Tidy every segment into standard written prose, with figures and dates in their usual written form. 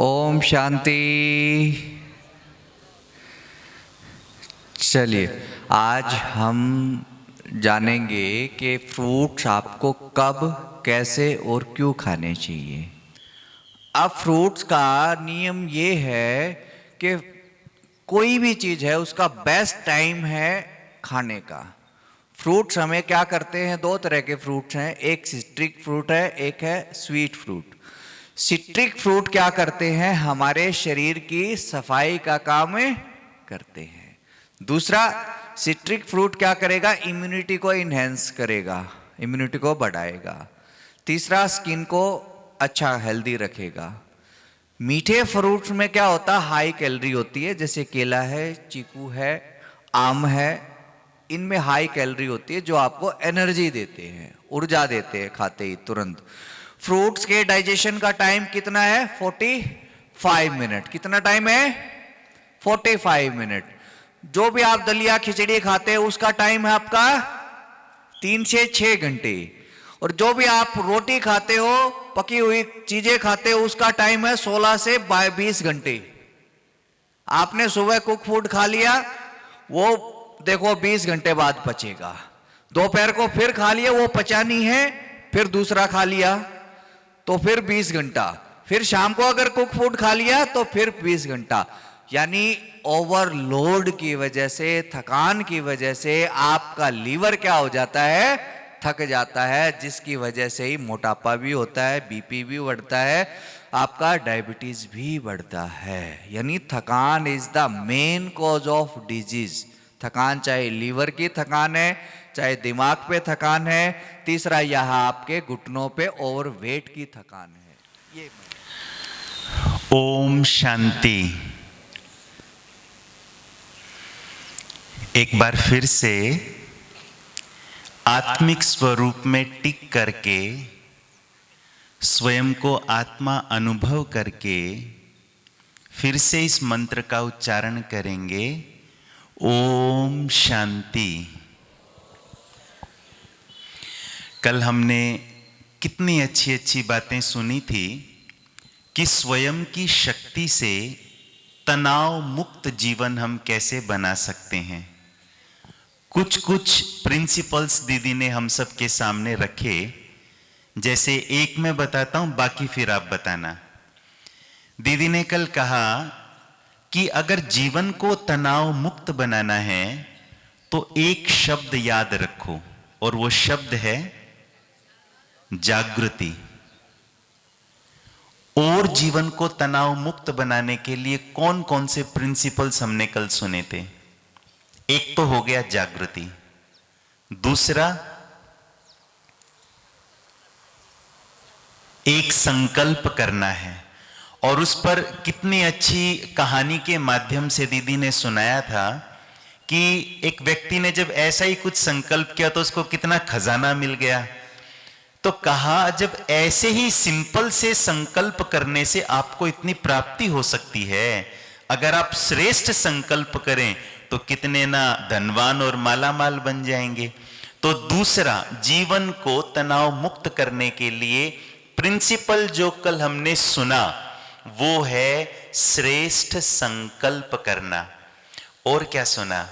ओम शांति। चलिए आज हम जानेंगे कि फ्रूट्स आपको कब, कैसे और क्यों खाने चाहिए। अब फ्रूट्स का नियम ये है कि कोई भी चीज़ है उसका बेस्ट टाइम है खाने का। फ्रूट्स हमें क्या करते हैं, दो तरह के फ्रूट्स हैं, एक सिट्रिक फ्रूट है, एक है स्वीट फ्रूट। सिट्रिक फ्रूट क्या करते हैं, हमारे शरीर की सफाई का काम करते हैं। दूसरा सिट्रिक फ्रूट क्या करेगा, इम्यूनिटी को इन्हेंस करेगा, इम्यूनिटी को बढ़ाएगा। तीसरा स्किन को अच्छा हेल्दी रखेगा। मीठे फ्रूट्स में क्या होता है, हाई कैलोरी होती है, जैसे केला है, चीकू है, आम है, इनमें हाई कैलोरी होती है जो आपको एनर्जी देते हैं, ऊर्जा देते हैं खाते ही तुरंत। फ्रूट्स के डाइजेशन का टाइम कितना है, 45 मिनट। कितना टाइम है, 45 मिनट। जो भी आप दलिया खिचड़ी खाते हैं उसका टाइम है आपका 3 से 6 घंटे। और जो भी आप रोटी खाते हो, पकी हुई चीजें खाते हो, उसका टाइम है 16 से 20 घंटे। आपने सुबह कुक फूड खा लिया, वो देखो 20 घंटे बाद पचेगा। दोपहर को फिर खा लिया, वो पचा नहीं है, फिर दूसरा खा लिया तो फिर 20 घंटा। फिर शाम को अगर कुक फूड खा लिया तो फिर 20 घंटा। यानी ओवरलोड की वजह से, थकान की वजह से आपका लीवर क्या हो जाता है, थक जाता है, जिसकी वजह से ही मोटापा भी होता है, बीपी भी बढ़ता है, आपका डायबिटीज भी बढ़ता है। यानी थकान is the main cause of disease. थकान चाहे लीवर की थकान है, चाहे दिमाग पे थकान है, तीसरा यहाँ आपके घुटनों पे ओवरवेट की थकान है। ये ओम शांति। एक बार फिर से आत्मिक स्वरूप में टिक करके, स्वयं को आत्मा अनुभव करके फिर से इस मंत्र का उच्चारण करेंगे, ओम शांति। कल हमने कितनी अच्छी अच्छी बातें सुनी थी कि स्वयं की शक्ति से तनाव मुक्त जीवन हम कैसे बना सकते हैं। कुछ कुछ प्रिंसिपल्स दीदी ने हम सब के सामने रखे, जैसे एक मैं बताता हूं, बाकी फिर आप बताना। दीदी ने कल कहा कि अगर जीवन को तनाव मुक्त बनाना है तो एक शब्द याद रखो, और वो शब्द है जागृति। और जीवन को तनाव मुक्त बनाने के लिए कौन कौन से प्रिंसिपल्स हमने कल सुने थे। एक तो हो गया जागृति, दूसरा एक संकल्प करना है, और उस पर कितनी अच्छी कहानी के माध्यम से दीदी ने सुनाया था कि एक व्यक्ति ने जब ऐसा ही कुछ संकल्प किया तो उसको कितना खजाना मिल गया। तो कहा जब ऐसे ही सिंपल से संकल्प करने से आपको इतनी प्राप्ति हो सकती है, अगर आप श्रेष्ठ संकल्प करें तो कितने ना धनवान और मालामाल बन जाएंगे। तो दूसरा, जीवन को तनाव मुक्त करने के लिए प्रिंसिपल जो कल हमने सुना वो है श्रेष्ठ संकल्प करना। और क्या सुना?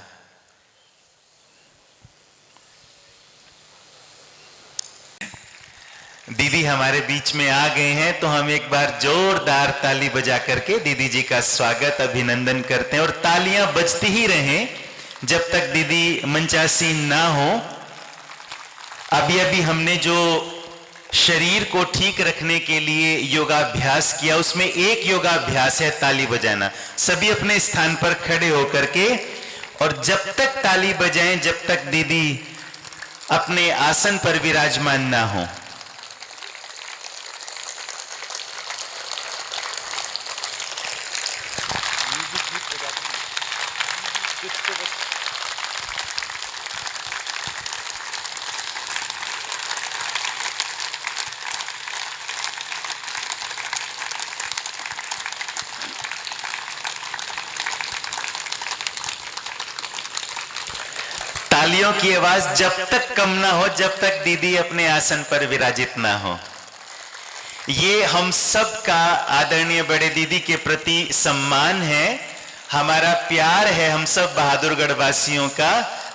दीदी हमारे बीच में आ गए हैं, तो हम एक बार जोरदार ताली बजा करके दीदी जी का स्वागत अभिनंदन करते हैं। और तालियां बजती ही रहें जब तक दीदी मंचासीन ना हो। अभी अभी हमने जो शरीर को ठीक रखने के लिए योगाभ्यास किया, उसमें एक योगाभ्यास है ताली बजाना। सभी अपने स्थान पर खड़े होकर के, और जब तक ताली बजाएं जब तक दीदी अपने आसन पर विराजमान ना हो। तालियों की आवाज जब तक कम ना हो जब तक दीदी अपने आसन पर विराजित ना हो। ये हम सब का आदरणीय बड़े दीदी के प्रति सम्मान है, हमारा प्यार है हम सब बहादुरगढ़ वासियों का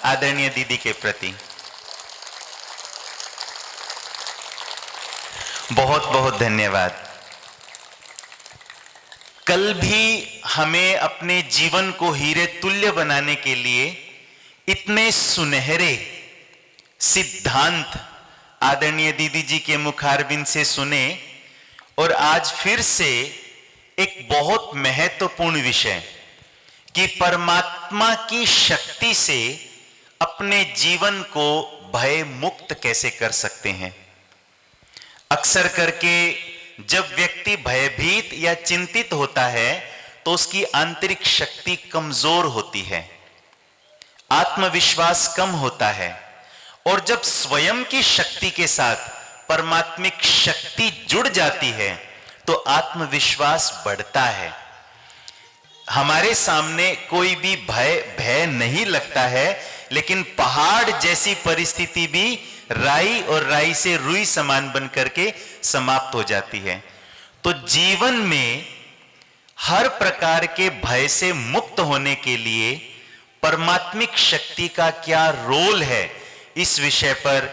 आदरणीय दीदी के प्रति। बहुत बहुत धन्यवाद। कल भी हमें अपने जीवन को हीरे तुल्य बनाने के लिए इतने सुनहरे सिद्धांत आदरणीय दीदी जी के मुखारबिंद से सुने, और आज फिर से एक बहुत महत्वपूर्ण विषय कि परमात्मा की शक्ति से अपने जीवन को भय मुक्त कैसे कर सकते हैं। अक्सर करके जब व्यक्ति भयभीत या चिंतित होता है तो उसकी आंतरिक शक्ति कमजोर होती है, आत्मविश्वास कम होता है, और जब स्वयं की शक्ति के साथ परमात्मिक शक्ति जुड़ जाती है तो आत्मविश्वास बढ़ता है। हमारे सामने कोई भी भय नहीं लगता है, लेकिन पहाड़ जैसी परिस्थिति भी राई और राई से रुई समान बन करके समाप्त हो जाती है। तो जीवन में हर प्रकार के भय से मुक्त होने के लिए परमात्मिक शक्ति का क्या रोल है, इस विषय पर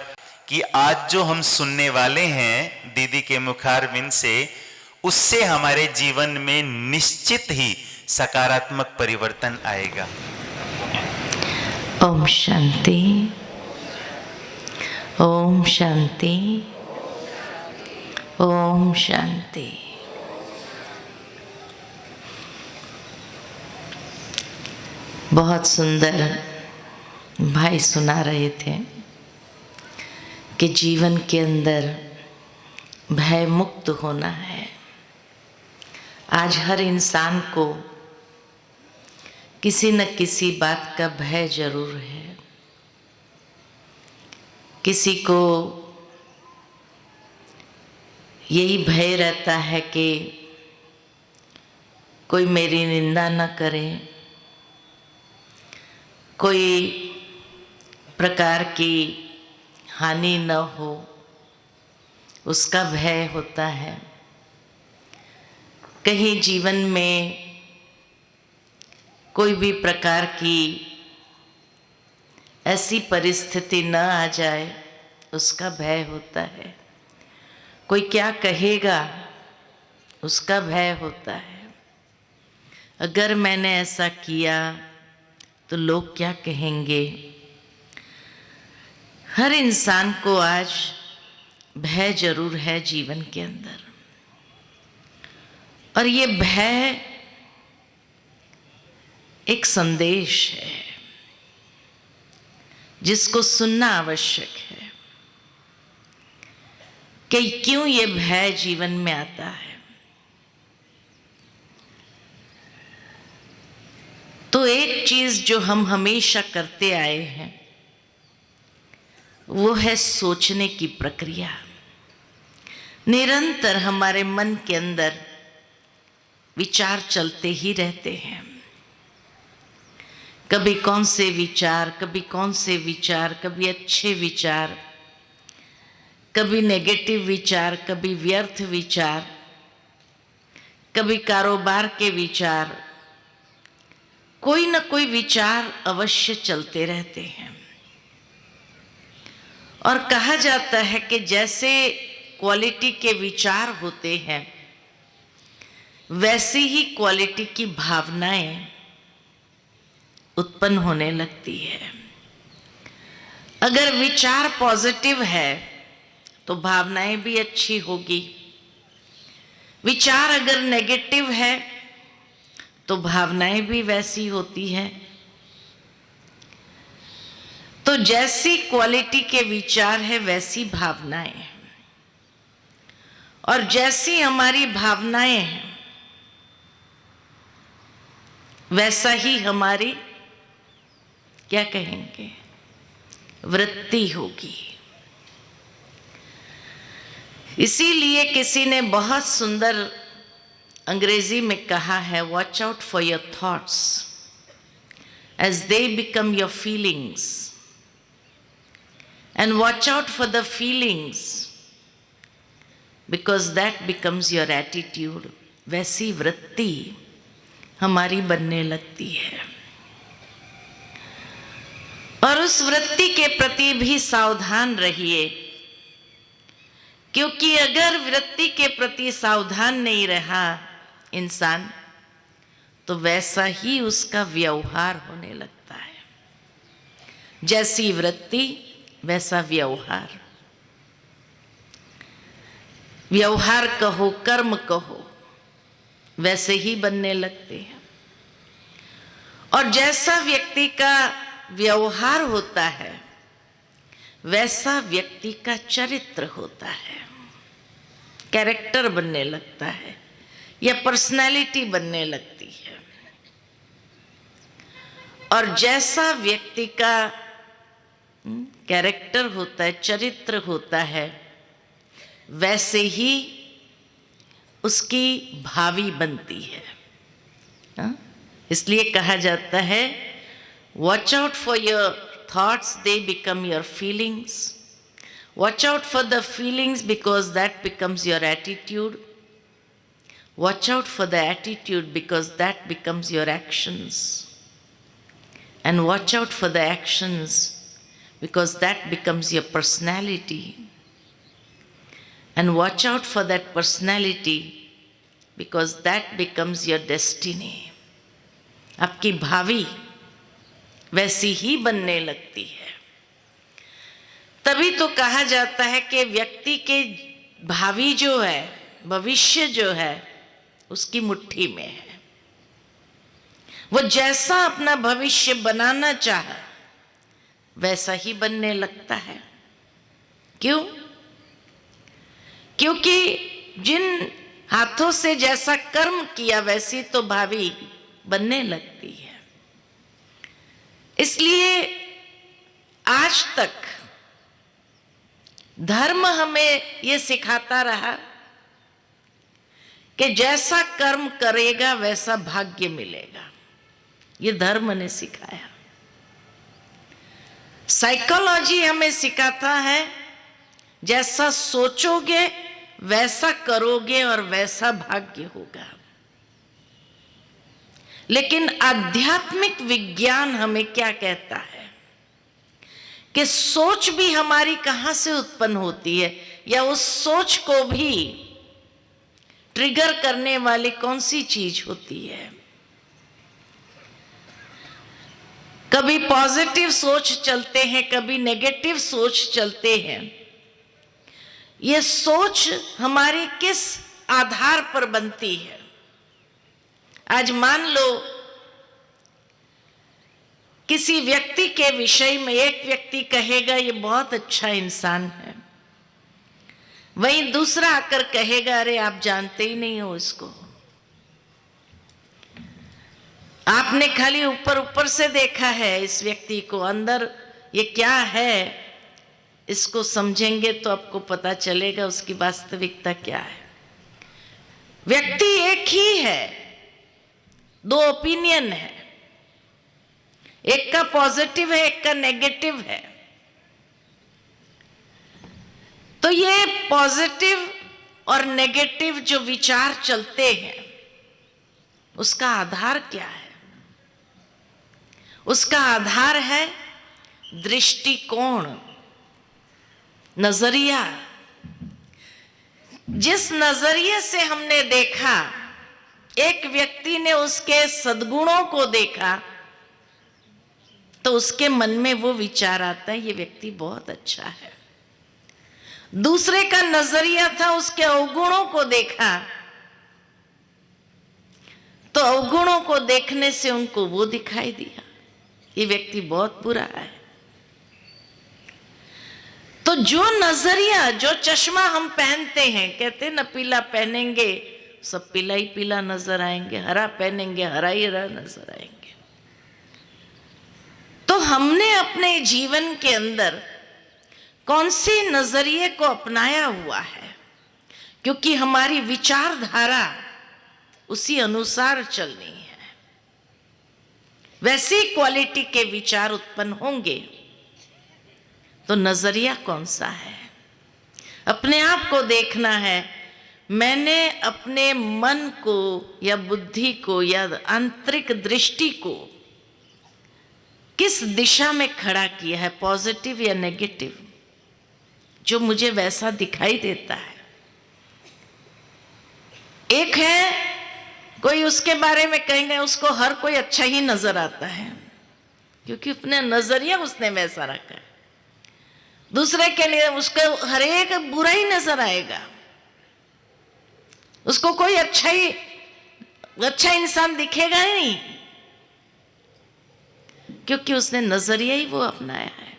कि आज जो हम सुनने वाले हैं दीदी के मुखारबिंद से, उससे हमारे जीवन में निश्चित ही सकारात्मक परिवर्तन आएगा। ओम शांति, ओम शांति, ओम शांति। बहुत सुंदर भाई सुना रहे थे कि जीवन के अंदर भय मुक्त होना है। आज हर इंसान को किसी न किसी बात का भय जरूर है। किसी को यही भय रहता है कि कोई मेरी निंदा न करे, कोई प्रकार की हानि न हो, उसका भय होता है। कहीं जीवन में कोई भी प्रकार की ऐसी परिस्थिति न आ जाए, उसका भय होता है। कोई क्या कहेगा, उसका भय होता है। अगर मैंने ऐसा किया तो लोग क्या कहेंगे। हर इंसान को आज भय जरूर है जीवन के अंदर, और ये भय एक संदेश है जिसको सुनना आवश्यक है कि क्यों ये भय जीवन में आता है। तो एक चीज जो हम हमेशा करते आए हैं वो है सोचने की प्रक्रिया। निरंतर हमारे मन के अंदर विचार चलते ही रहते हैं। कभी कौन से विचार, कभी कौन से विचार, कभी अच्छे विचार, कभी नेगेटिव विचार, कभी व्यर्थ विचार, कभी कारोबार के विचार, कोई न कोई विचार अवश्य चलते रहते हैं। और कहा जाता है कि जैसे क्वालिटी के विचार होते हैं वैसी ही क्वालिटी की भावनाएं उत्पन्न होने लगती है। अगर विचार पॉजिटिव है तो भावनाएं भी अच्छी होगी। विचार अगर नेगेटिव है तो भावनाएं भी वैसी होती हैं। तो जैसी क्वालिटी के विचार है वैसी भावनाएं हैं, और जैसी हमारी भावनाएं हैं वैसा ही हमारी क्या कहेंगे वृत्ति होगी। इसीलिए किसी ने बहुत सुंदर अंग्रेजी में कहा है, watch out for your thoughts as they become your feelings and watch out for the feelings because that becomes your attitude. वैसी वृत्ति हमारी बनने लगती है। और उस वृत्ति के प्रति भी सावधान रहिए, क्योंकि अगर वृत्ति के प्रति सावधान नहीं रहा इंसान तो वैसा ही उसका व्यवहार होने लगता है। जैसी वृत्ति वैसा व्यवहार। व्यवहार कहो, कर्म कहो, वैसे ही बनने लगते हैं। और जैसा व्यक्ति का व्यवहार होता है वैसा व्यक्ति का चरित्र होता है, कैरेक्टर बनने लगता है या पर्सनालिटी बनने लगती है। और जैसा व्यक्ति का कैरेक्टर होता है, चरित्र होता है, वैसे ही उसकी भावी बनती है। इसलिए कहा जाता है watch out for your thoughts they become your feelings, watch out for the feelings because that becomes your attitude, watch out for the attitude because that becomes your actions, and watch out for the actions because that becomes your personality, and watch out for that personality because that becomes your destiny. आपकी भावी वैसी ही बनने लगती है। तभी तो कहा जाता है कि व्यक्ति के भावी जो है, भविष्य जो है, उसकी मुट्ठी में है। वो जैसा अपना भविष्य बनाना चाहे वैसा ही बनने लगता है। क्यों? क्योंकि जिन हाथों से जैसा कर्म किया वैसी तो भावी बनने लगती है। इसलिए आज तक धर्म हमें ये सिखाता रहा कि जैसा कर्म करेगा वैसा भाग्य मिलेगा। ये धर्म ने सिखाया। साइकोलॉजी हमें सिखाता है जैसा सोचोगे वैसा करोगे और वैसा भाग्य होगा। लेकिन आध्यात्मिक विज्ञान हमें क्या कहता है कि सोच भी हमारी कहां से उत्पन्न होती है, या उस सोच को भी ट्रिगर करने वाली कौन सी चीज होती है। कभी पॉजिटिव सोच चलते हैं, कभी नेगेटिव सोच चलते हैं। ये सोच हमारी किस आधार पर बनती है? आज मान लो किसी व्यक्ति के विषय में एक व्यक्ति कहेगा ये बहुत अच्छा इंसान है, वहीं दूसरा आकर कहेगा अरे आप जानते ही नहीं हो इसको। आपने खाली ऊपर ऊपर से देखा है इस व्यक्ति को, अंदर ये क्या है इसको समझेंगे तो आपको पता चलेगा उसकी वास्तविकता क्या है। व्यक्ति एक ही है, दो ओपिनियन है, एक का पॉजिटिव है एक का नेगेटिव है। तो ये पॉजिटिव और नेगेटिव जो विचार चलते हैं उसका आधार क्या है? उसका आधार है दृष्टिकोण, नजरिया। जिस नजरिए से हमने देखा, एक व्यक्ति ने उसके सद्गुणों को देखा तो उसके मन में वो विचार आता है ये व्यक्ति बहुत अच्छा है। दूसरे का नजरिया था, उसके अवगुणों को देखा तो अवगुणों को देखने से उनको वो दिखाई दिया ये व्यक्ति बहुत बुरा है। तो जो नजरिया, जो चश्मा हम पहनते हैं, कहते हैं ना पीला पहनेंगे सब पीला ही पीला नजर आएंगे, हरा पहनेंगे हरा ही हरा नजर आएंगे। तो हमने अपने जीवन के अंदर कौन से नजरिए को अपनाया हुआ है, क्योंकि हमारी विचारधारा उसी अनुसार चलनी है, वैसी क्वालिटी के विचार उत्पन्न होंगे। तो नजरिया कौन सा है? अपने आप को देखना है, मैंने अपने मन को या बुद्धि को या आंतरिक दृष्टि को किस दिशा में खड़ा किया है, पॉजिटिव या नेगेटिव, जो मुझे वैसा दिखाई देता है। एक है कोई उसके बारे में कहेंगे उसको हर कोई अच्छा ही नजर आता है, क्योंकि अपने नजरिया उसने वैसा रखा है। दूसरे के लिए उसको हर एक बुरा ही नजर आएगा, उसको कोई अच्छा इंसान दिखेगा ही नहीं, क्योंकि उसने नजरिया ही वो अपनाया है।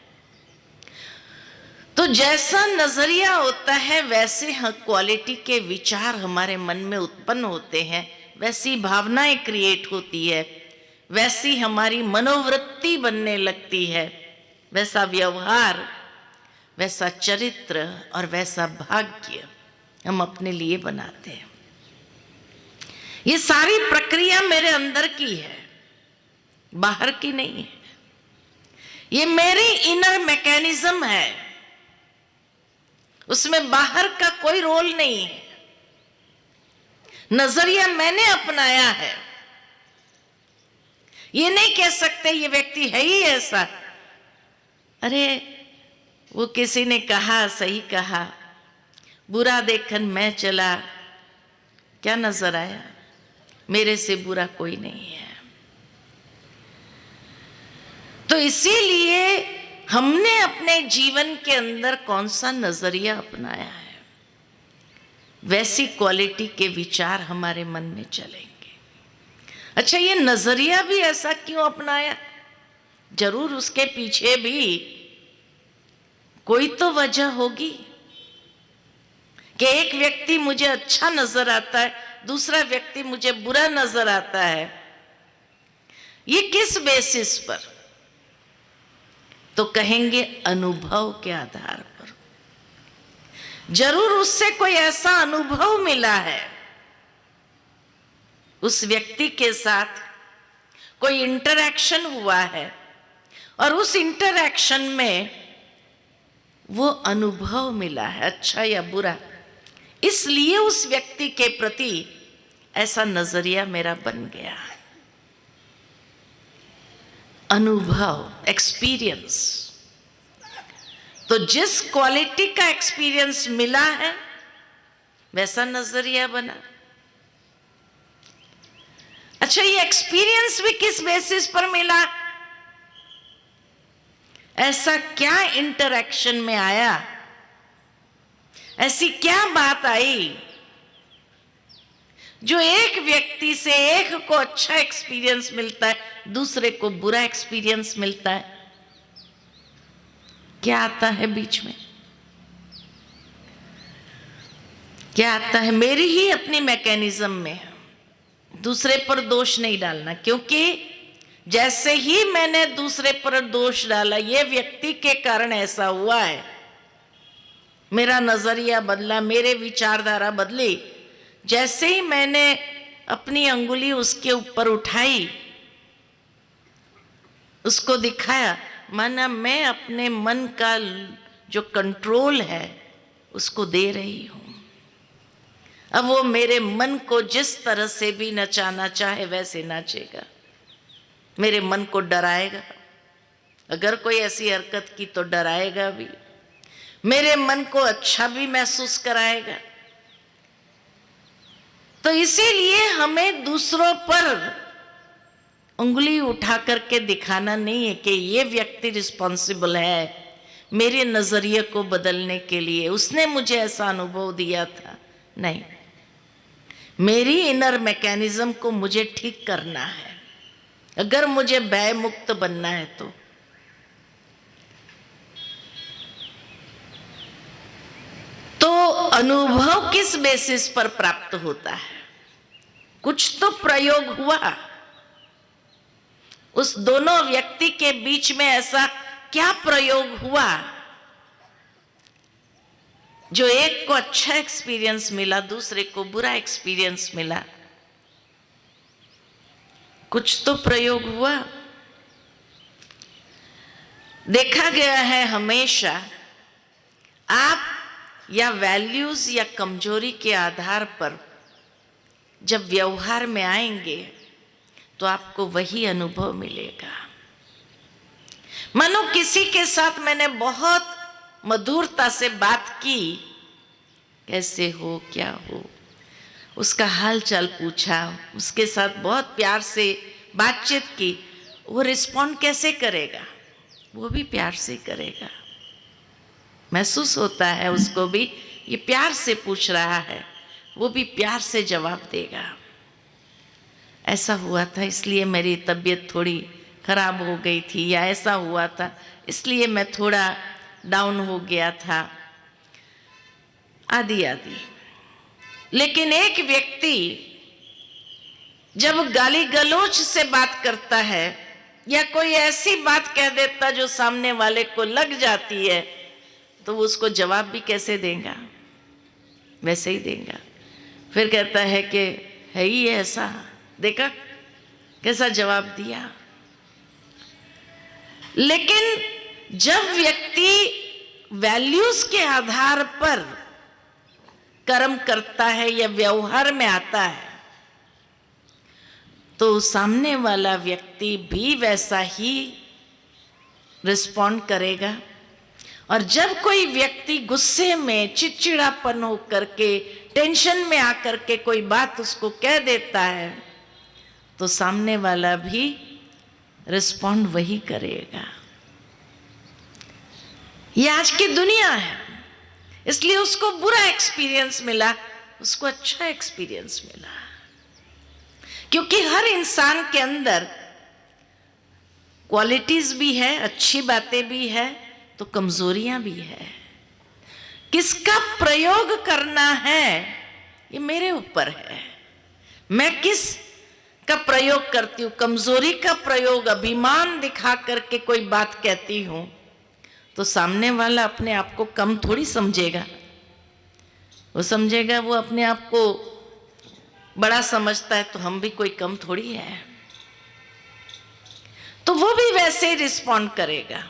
तो जैसा नजरिया होता है वैसे क्वालिटी के विचार हमारे मन में उत्पन्न होते हैं, वैसी भावनाएं क्रिएट होती है, वैसी हमारी मनोवृत्ति बनने लगती है, वैसा व्यवहार, वैसा चरित्र और वैसा भाग्य हम अपने लिए बनाते हैं। ये सारी प्रक्रिया मेरे अंदर की है, बाहर की नहीं है। ये मेरी इनर मैकेनिज्म है, उसमें बाहर का कोई रोल नहीं है। नजरिया मैंने अपनाया है। ये नहीं कह सकते ये व्यक्ति है ही ऐसा, अरे वो किसी ने कहा, सही कहा, बुरा देखन मैं चला, क्या नजर आया, मेरे से बुरा कोई नहीं है। तो इसीलिए हमने अपने जीवन के अंदर कौन सा नजरिया अपनाया है, वैसी क्वालिटी के विचार हमारे मन में चलेंगे। अच्छा, ये नजरिया भी ऐसा क्यों अपनाया? जरूर उसके पीछे भी कोई तो वजह होगी कि एक व्यक्ति मुझे अच्छा नजर आता है, दूसरा व्यक्ति मुझे बुरा नजर आता है। ये किस बेसिस पर? तो कहेंगे अनुभव के आधार पर। जरूर उससे कोई ऐसा अनुभव मिला है, उस व्यक्ति के साथ कोई इंटरैक्शन हुआ है और उस इंटरैक्शन में वो अनुभव मिला है, अच्छा या बुरा, इसलिए उस व्यक्ति के प्रति ऐसा नजरिया मेरा बन गया। अनुभव, एक्सपीरियंस। तो जिस क्वालिटी का एक्सपीरियंस मिला है वैसा नजरिया बना। अच्छा, ये एक्सपीरियंस भी किस बेसिस पर मिला? ऐसा क्या इंटरैक्शन में आया, ऐसी क्या बात आई जो एक व्यक्ति से एक को अच्छा एक्सपीरियंस मिलता है, दूसरे को बुरा एक्सपीरियंस मिलता है? क्या आता है बीच में? क्या आता है? मेरी ही अपनी मैकेनिज्म में दूसरे पर दोष नहीं डालना, क्योंकि जैसे ही मैंने दूसरे पर दोष डाला, ये व्यक्ति के कारण ऐसा हुआ है, मेरा नजरिया बदला, मेरे विचारधारा बदली, जैसे ही मैंने अपनी अंगुली उसके ऊपर उठाई, उसको दिखाया, माना मैं अपने मन का जो कंट्रोल है उसको दे रही हूं। अब वो मेरे मन को जिस तरह से भी नचाना चाहे वैसे नाचेगा, मेरे मन को डराएगा, अगर कोई ऐसी हरकत की तो डराएगा भी, मेरे मन को अच्छा भी महसूस कराएगा। तो इसीलिए हमें दूसरों पर उंगली उठा करके दिखाना नहीं है कि ये व्यक्ति रिस्पॉन्सिबल है मेरे नजरिए को बदलने के लिए, उसने मुझे ऐसा अनुभव दिया था। नहीं, मेरी इनर मैकेनिज्म को मुझे ठीक करना है, अगर मुझे भय मुक्त बनना है तो अनुभव किस बेसिस पर प्राप्त होता है? कुछ तो प्रयोग हुआ, उस दोनों व्यक्ति के बीच में ऐसा क्या प्रयोग हुआ जो एक को अच्छा एक्सपीरियंस मिला, दूसरे को बुरा एक्सपीरियंस मिला? कुछ तो प्रयोग हुआ। देखा गया है हमेशा आप या वैल्यूज या कमजोरी के आधार पर जब व्यवहार में आएंगे तो आपको वही अनुभव मिलेगा। मानो किसी के साथ मैंने बहुत मधुरता से बात की, कैसे हो, क्या हो, उसका हाल चाल पूछा, उसके साथ बहुत प्यार से बातचीत की, वो रिस्पॉन्ड कैसे करेगा? वो भी प्यार से करेगा, महसूस होता है उसको भी ये प्यार से पूछ रहा है, वो भी प्यार से जवाब देगा। ऐसा हुआ था इसलिए मेरी तबीयत थोड़ी खराब हो गई थी, या ऐसा हुआ था इसलिए मैं थोड़ा डाउन हो गया था, आदि आदि। लेकिन एक व्यक्ति जब गाली गलौज से बात करता है या कोई ऐसी बात कह देता जो सामने वाले को लग जाती है, तो वो उसको जवाब भी कैसे देगा? वैसे ही देगा। फिर कहता है कि है ही ऐसा, देखा कैसा जवाब दिया। लेकिन जब व्यक्ति वैल्यूज के आधार पर कर्म करता है या व्यवहार में आता है, तो सामने वाला व्यक्ति भी वैसा ही रिस्पॉन्ड करेगा। और जब कोई व्यक्ति गुस्से में, चिड़चिड़ापन होकर के, टेंशन में आकर के कोई बात उसको कह देता है, तो सामने वाला भी रिस्पॉन्ड वही करेगा। ये आज की दुनिया है, इसलिए उसको बुरा एक्सपीरियंस मिला, उसको अच्छा एक्सपीरियंस मिला, क्योंकि हर इंसान के अंदर क्वालिटीज भी है, अच्छी बातें भी है, तो कमजोरियां भी है। किसका प्रयोग करना है ये मेरे ऊपर है, मैं किस का प्रयोग करती हूँ। कमजोरी का प्रयोग अभिमान दिखा करके कोई बात कहती हूँ, तो सामने वाला अपने आप को कम थोड़ी समझेगा, वो समझेगा वो अपने आप को बड़ा समझता है, तो हम भी कोई कम थोड़ी है, तो वो भी वैसे ही रिस्पॉन्ड करेगा।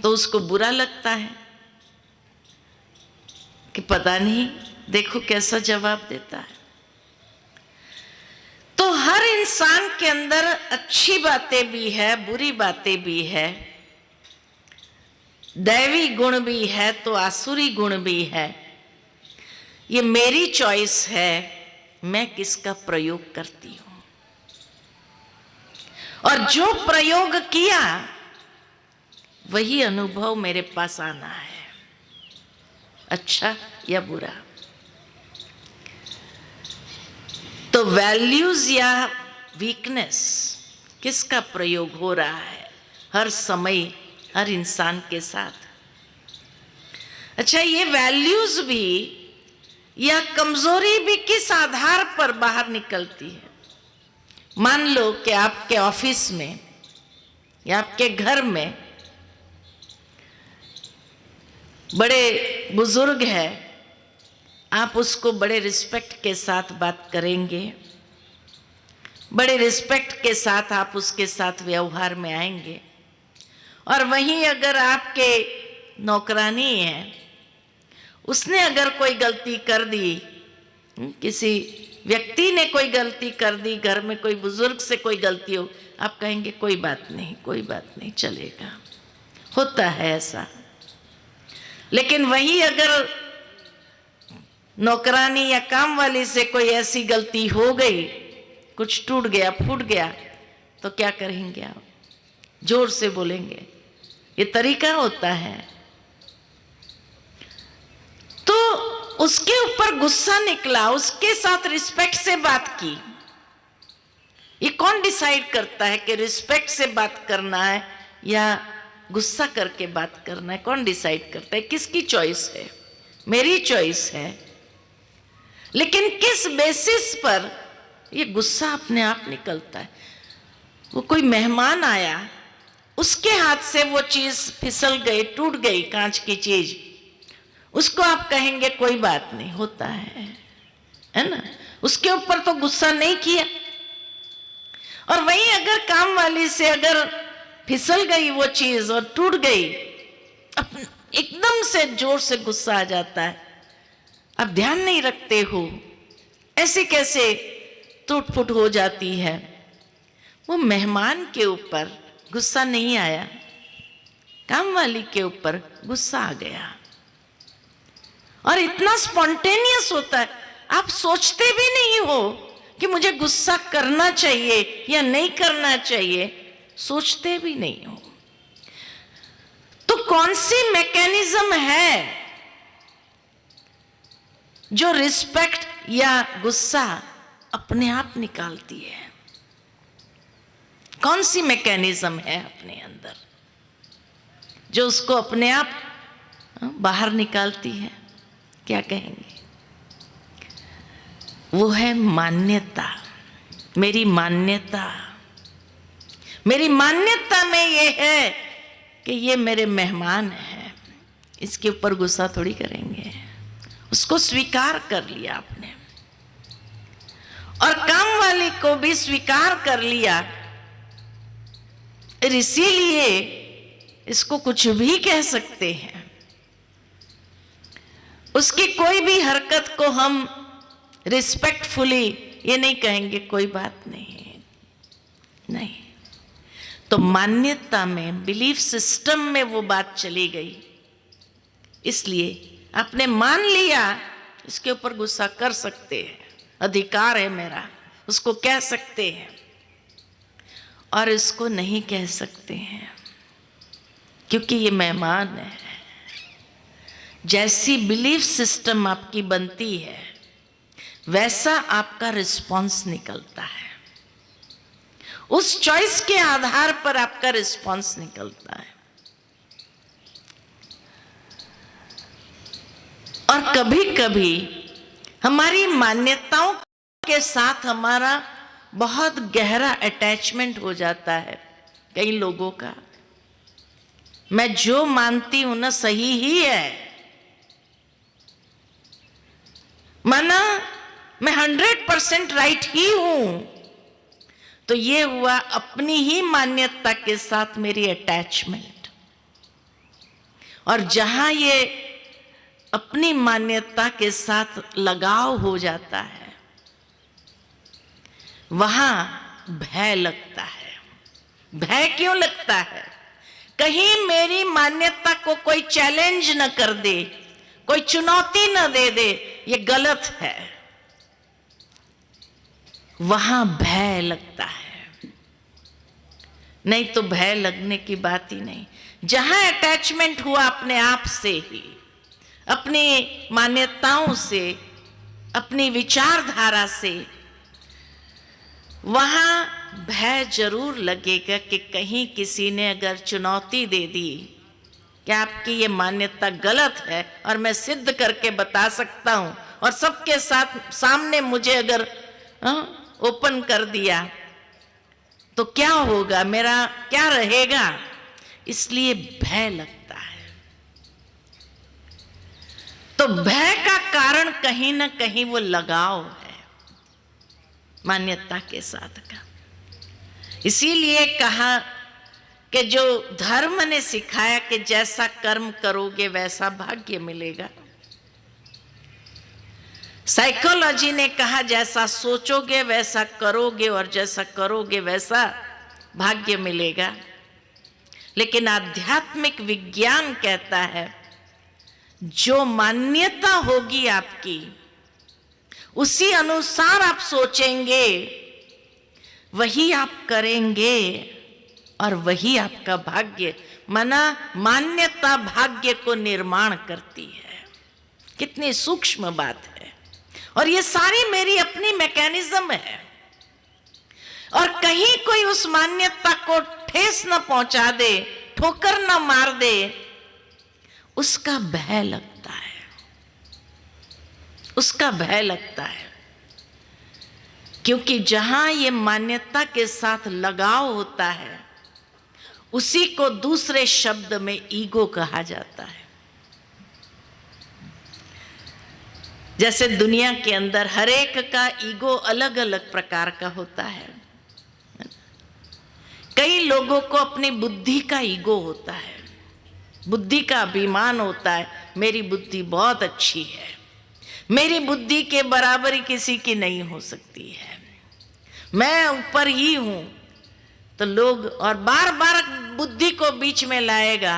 तो उसको बुरा लगता है कि पता नहीं देखो कैसा जवाब देता है। तो हर इंसान के अंदर अच्छी बातें भी है, बुरी बातें भी है, दैवी गुण भी है तो आसुरी गुण भी है। ये मेरी चॉइस है, मैं किसका प्रयोग करती हूं। और जो प्रयोग किया वही अनुभव मेरे पास आना है, अच्छा या बुरा। तो वैल्यूज या वीकनेस किसका प्रयोग हो रहा है हर समय, हर इंसान के साथ। अच्छा, ये वैल्यूज भी या कमजोरी भी किस आधार पर बाहर निकलती है। मान लो कि आपके ऑफिस में या आपके घर में बड़े बुजुर्ग है, आप उसको बड़े रिस्पेक्ट के साथ बात करेंगे, बड़े रिस्पेक्ट के साथ आप उसके साथ व्यवहार में आएंगे। और वहीं अगर आपके नौकरानी है, उसने अगर कोई गलती कर दी, किसी व्यक्ति ने कोई गलती कर दी, घर में कोई बुजुर्ग से कोई गलती हो, आप कहेंगे कोई बात नहीं, कोई बात नहीं, चलेगा, होता है ऐसा। लेकिन वही अगर नौकरानी या काम वाली से कोई ऐसी गलती हो गई, कुछ टूट गया, फूट गया, तो क्या करेंगे आप? जोर से बोलेंगे। ये तरीका होता है। तो उसके ऊपर गुस्सा निकला, उसके साथ रिस्पेक्ट से बात की। ये कौन डिसाइड करता है कि रिस्पेक्ट से बात करना है या गुस्सा करके बात करना है? कौन डिसाइड करता है? किसकी चॉइस है? मेरी चॉइस है। लेकिन किस बेसिस पर ये गुस्सा अपने आप निकलता है? वो कोई मेहमान आया, उसके हाथ से वो चीज फिसल गई, टूट गई, कांच की चीज, उसको आप कहेंगे कोई बात नहीं, होता है ना? उसके ऊपर तो गुस्सा नहीं किया। और वहीं अगर काम वाली से अगर फिसल गई वो चीज और टूट गई, एकदम से जोर से गुस्सा आ जाता है, आप ध्यान नहीं रखते हो, ऐसे कैसे टूट फूट हो जाती है। वो मेहमान के ऊपर गुस्सा नहीं आया, काम वाली के ऊपर गुस्सा आ गया। और इतना स्पॉन्टेनियस होता है, आप सोचते भी नहीं हो कि मुझे गुस्सा करना चाहिए या नहीं करना चाहिए, सोचते भी नहीं हो। तो कौन सी मैकेनिज्म है जो रिस्पेक्ट या गुस्सा अपने आप निकालती है? कौन सी मैकेनिज्म है अपने अंदर जो उसको अपने आप बाहर निकालती है? क्या कहेंगे? वो है मान्यता। मेरी मान्यता, मेरी मान्यता में ये है कि ये मेरे मेहमान हैं, इसके ऊपर गुस्सा थोड़ी करेंगे। उसको स्वीकार कर लिया आपने, और काम वाली को भी स्वीकार कर लिया, इसीलिए इसको कुछ भी कह सकते हैं। उसकी कोई भी हरकत को हम रिस्पेक्टफुली ये नहीं कहेंगे कोई बात नहीं, नहीं। तो मान्यता में, बिलीफ सिस्टम में वो बात चली गई, इसलिए आपने मान लिया इसके ऊपर गुस्सा कर सकते हैं, अधिकार है मेरा, उसको कह सकते हैं, और इसको नहीं कह सकते हैं क्योंकि ये मेहमान है। जैसी बिलीफ सिस्टम आपकी बनती है वैसा आपका रिस्पॉन्स निकलता है, उस चॉइस के आधार पर आपका रिस्पॉन्स निकलता है। और कभी कभी हमारी मान्यताओं के साथ हमारा बहुत गहरा अटैचमेंट हो जाता है। कई लोगों का, मैं जो मानती हूं ना सही ही है, माना मैं 100% राइट ही हूं, तो ये हुआ अपनी ही मान्यता के साथ मेरी अटैचमेंट। और जहां ये अपनी मान्यता के साथ लगाव हो जाता है, वहां भय लगता है। भय क्यों लगता है? कहीं मेरी मान्यता को कोई चैलेंज न कर दे, कोई चुनौती न दे दे, ये गलत है, वहां भय लगता है। नहीं तो भय लगने की बात ही नहीं। जहां अटैचमेंट हुआ अपने आप से ही, अपनी मान्यताओं से, अपनी विचारधारा से, वहां भय जरूर लगेगा कि कहीं किसी ने अगर चुनौती दे दी कि आपकी ये मान्यता गलत है और मैं सिद्ध करके बता सकता हूं, और सबके साथ सामने मुझे अगर ओपन कर दिया तो क्या होगा, मेरा क्या रहेगा, इसलिए भय लगता है। तो भय का कारण कहीं ना कहीं वो लगाव है मान्यता के साथ का। इसीलिए कहा कि जो धर्म ने सिखाया कि जैसा कर्म करोगे वैसा भाग्य मिलेगा, साइकोलॉजी ने कहा जैसा सोचोगे वैसा करोगे और जैसा करोगे वैसा भाग्य मिलेगा, लेकिन आध्यात्मिक विज्ञान कहता है जो मान्यता होगी आपकी उसी अनुसार आप सोचेंगे, वही आप करेंगे और वही आपका भाग्य, माना मान्यता भाग्य को निर्माण करती है। कितनी सूक्ष्म बात है। और ये सारी मेरी अपनी मैकेनिज्म है, और कहीं कोई उस मान्यता को ठेस न पहुंचा दे, ठोकर न मार दे, उसका भय लगता है, उसका भय लगता है। क्योंकि जहां ये मान्यता के साथ लगाव होता है उसी को दूसरे शब्द में ईगो कहा जाता है। जैसे दुनिया के अंदर हर एक का ईगो अलग अलग प्रकार का होता है। कई लोगों को अपनी बुद्धि का ईगो होता है, बुद्धि का अभिमान होता है, मेरी बुद्धि बहुत अच्छी है, मेरी बुद्धि के बराबरी किसी की नहीं हो सकती है, मैं ऊपर ही हूं। तो लोग और बार बार बुद्धि को बीच में लाएगा,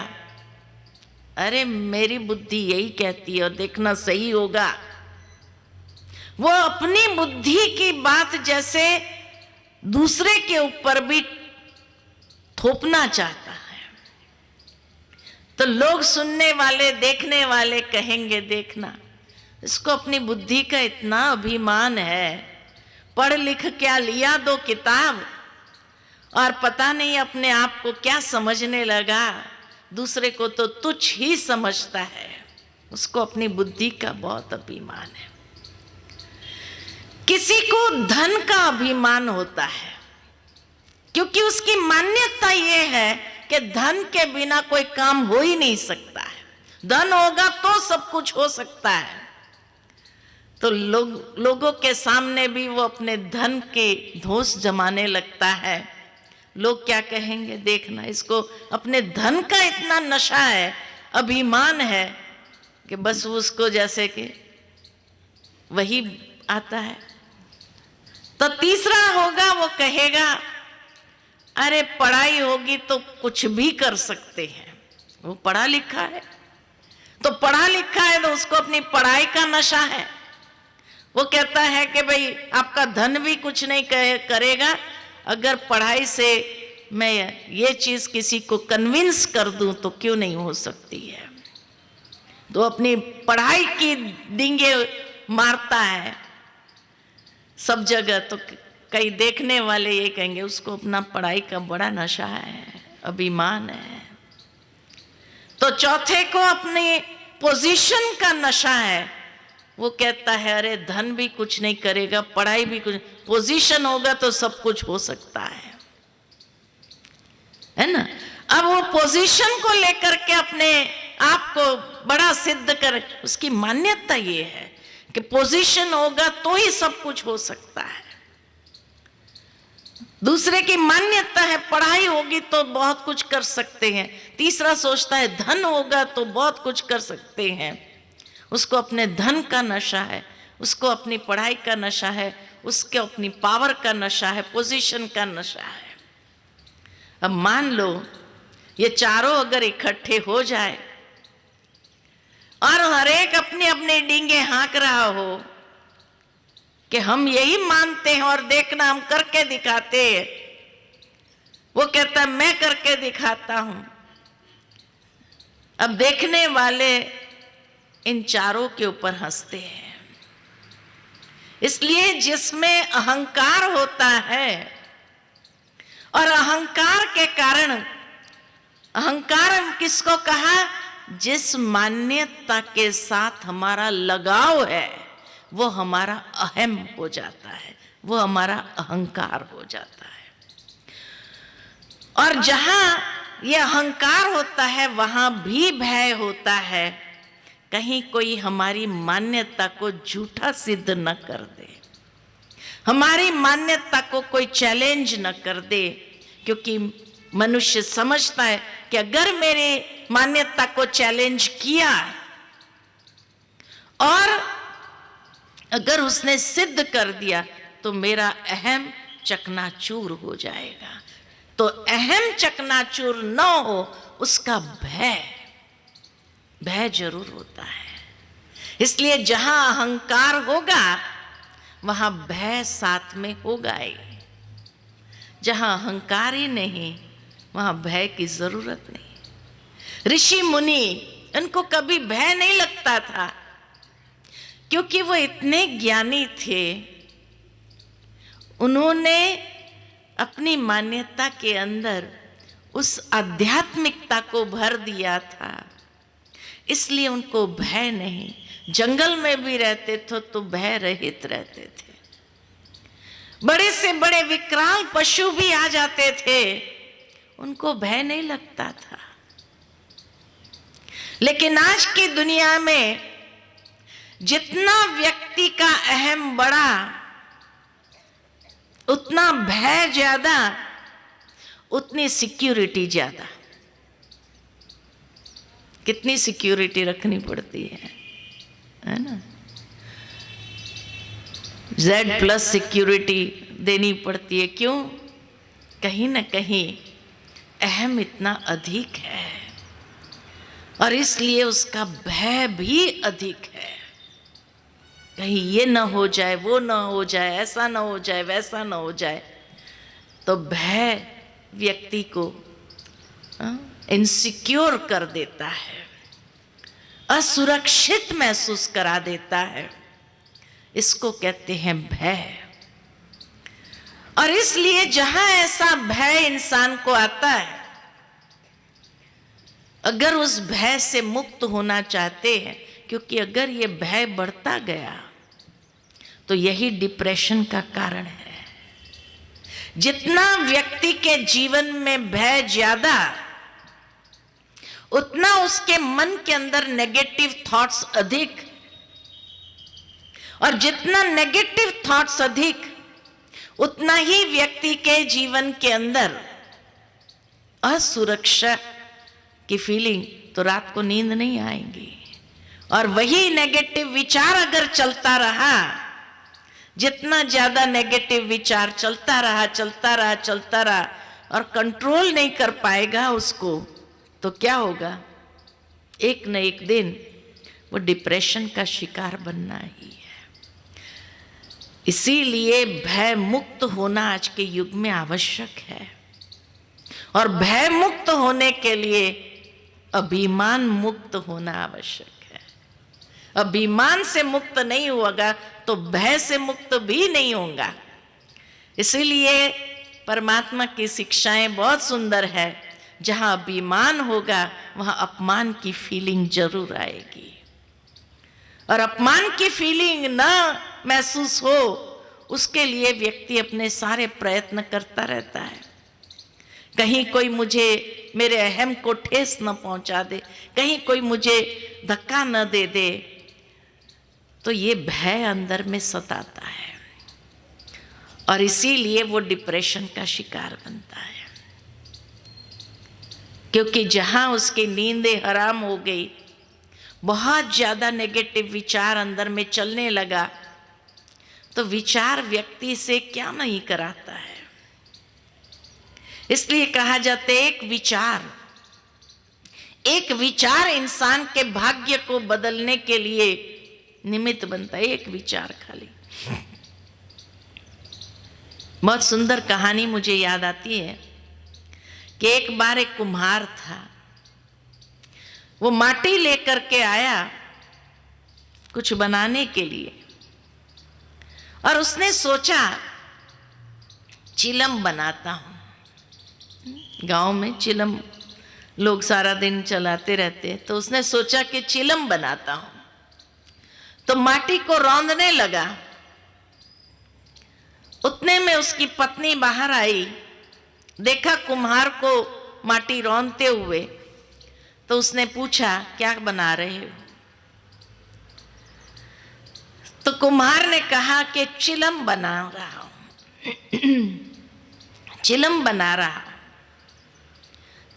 अरे मेरी बुद्धि यही कहती है और देखना सही होगा। वो अपनी बुद्धि की बात जैसे दूसरे के ऊपर भी थोपना चाहता है। तो लोग सुनने वाले देखने वाले कहेंगे देखना इसको अपनी बुद्धि का इतना अभिमान है, पढ़ लिख क्या लिया 2 किताब और पता नहीं अपने आप को क्या समझने लगा, दूसरे को तो तुच्छ ही समझता है, उसको अपनी बुद्धि का बहुत अभिमान है। किसी को धन का अभिमान होता है क्योंकि उसकी मान्यता ये है कि धन के बिना कोई काम हो ही नहीं सकता है, धन होगा तो सब कुछ हो सकता है। तो लोगों के सामने भी वो अपने धन के धौंस जमाने लगता है। लोग क्या कहेंगे देखना, इसको अपने धन का इतना नशा है, अभिमान है कि बस उसको जैसे कि वही आता है। तो तीसरा होगा, वो कहेगा अरे पढ़ाई होगी तो कुछ भी कर सकते हैं, वो पढ़ा लिखा है, तो पढ़ा लिखा है तो उसको अपनी पढ़ाई का नशा है। वो कहता है कि भाई आपका धन भी कुछ नहीं करेगा, अगर पढ़ाई से मैं ये चीज किसी को कन्विंस कर दूं तो क्यों नहीं हो सकती है। तो अपनी पढ़ाई की डींगे मारता है सब जगह। तो कई देखने वाले ये कहेंगे उसको अपना पढ़ाई का बड़ा नशा है, अभिमान है। तो चौथे को अपनी पोजीशन का नशा है, वो कहता है अरे धन भी कुछ नहीं करेगा, पढ़ाई भी कुछ, पोजीशन होगा तो सब कुछ हो सकता है ना। अब वो पोजीशन को लेकर के अपने आप को बड़ा सिद्ध कर, उसकी मान्यता ये है कि पोजीशन होगा तो ही सब कुछ हो सकता है। दूसरे की मान्यता है पढ़ाई होगी तो बहुत कुछ कर सकते हैं। तीसरा सोचता है धन होगा तो बहुत कुछ कर सकते हैं। उसको अपने धन का नशा है, उसको अपनी पढ़ाई का नशा है, उसके अपनी पावर का नशा है, पोजीशन का नशा है। अब मान लो ये चारों अगर इकट्ठे हो जाए और हर एक अपनी अपनी डींगे हाँक रहा हो कि हम यही मानते हैं और देखना हम करके दिखाते हैं, वो कहता है मैं करके दिखाता हूं। अब देखने वाले इन चारों के ऊपर हंसते हैं। इसलिए जिसमें अहंकार होता है और अहंकार के कारण, अहंकार किसको कहा, जिस मान्यता के साथ हमारा लगाव है, वो हमारा अहम हो जाता है, वो हमारा अहंकार हो जाता है। और जहां ये अहंकार होता है वहां भी भय होता है, कहीं कोई हमारी मान्यता को झूठा सिद्ध न कर दे, हमारी मान्यता को कोई चैलेंज न कर दे। क्योंकि मनुष्य समझता है कि अगर मेरे मान्यता को चैलेंज किया और अगर उसने सिद्ध कर दिया तो मेरा अहम चकनाचूर हो जाएगा। तो अहम चकनाचूर न हो, उसका भय जरूर होता है। इसलिए जहां अहंकार होगा वहां भय साथ में होगा ही। जहां अहंकार ही नहीं वहां भय की जरूरत नहीं। ऋषि मुनि, उनको कभी भय नहीं लगता था, क्योंकि वो इतने ज्ञानी थे। उन्होंने अपनी मान्यता के अंदर उस आध्यात्मिकता को भर दिया था, इसलिए उनको भय नहीं। जंगल में भी रहते थे तो भय रहित रहते थे। बड़े से बड़े विकराल पशु भी आ जाते थे, उनको भय नहीं लगता था। लेकिन आज की दुनिया में जितना व्यक्ति का अहम बढ़ा, उतना भय ज्यादा, उतनी सिक्योरिटी ज्यादा। कितनी सिक्योरिटी रखनी पड़ती है ना? Z+ सिक्योरिटी देनी पड़ती है। क्यों? कहीं ना कहीं अहम इतना अधिक है और इसलिए उसका भय भी अधिक है। कहीं ये ना हो जाए, वो ना हो जाए, ऐसा ना हो जाए, वैसा ना हो जाए। तो भय व्यक्ति को इनसिक्योर कर देता है, असुरक्षित महसूस करा देता है। इसको कहते हैं भय। और इसलिए जहां ऐसा भय इंसान को आता है, अगर उस भय से मुक्त होना चाहते हैं, क्योंकि अगर ये भय बढ़ता गया तो यही डिप्रेशन का कारण है। जितना व्यक्ति के जीवन में भय ज्यादा, उतना उसके मन के अंदर नेगेटिव थॉट्स अधिक, और जितना नेगेटिव थॉट्स अधिक, उतना ही व्यक्ति के जीवन के अंदर असुरक्षा की फीलिंग, तो रात को नींद नहीं आएगी। और वही नेगेटिव विचार अगर चलता रहा, जितना ज्यादा नेगेटिव विचार चलता रहा और कंट्रोल नहीं कर पाएगा उसको, तो क्या होगा? एक न एक दिन वो डिप्रेशन का शिकार बनना ही है। इसीलिए भय मुक्त होना आज के युग में आवश्यक है। और भय मुक्त होने के लिए अभिमान मुक्त होना आवश्यक है। अभिमान से मुक्त नहीं होगा तो भय से मुक्त भी नहीं होगा। इसीलिए परमात्मा की शिक्षाएं बहुत सुंदर है। जहां अभिमान होगा वहां अपमान की फीलिंग जरूर आएगी, और अपमान की फीलिंग ना महसूस हो, उसके लिए व्यक्ति अपने सारे प्रयत्न करता रहता है। कहीं कोई मुझे, मेरे अहम को ठेस न पहुंचा दे, कहीं कोई मुझे धक्का न दे दे, तो ये भय अंदर में सताता है और इसीलिए वो डिप्रेशन का शिकार बनता है। क्योंकि जहां उसकी नींदें हराम हो गई, बहुत ज्यादा नेगेटिव विचार अंदर में चलने लगा, तो विचार व्यक्ति से क्या नहीं कराता है। इसलिए कहा जाता है एक विचार इंसान के भाग्य को बदलने के लिए निमित्त बनता है। एक विचार खाली। बहुत सुंदर कहानी मुझे याद आती है कि एक बार एक कुम्हार था, वो माटी लेकर के आया कुछ बनाने के लिए, और उसने सोचा चिलम बनाता हूं। गांव में चिलम लोग सारा दिन चलाते रहते हैं, तो उसने सोचा कि चिलम बनाता हूं। तो माटी को रौंदने लगा। उतने में उसकी पत्नी बाहर आई, देखा कुम्हार को माटी रौंदते हुए, तो उसने पूछा क्या बना रहे हो? तो कुम्हार ने कहा कि चिलम बना रहा हूं। चिलम बना रहा।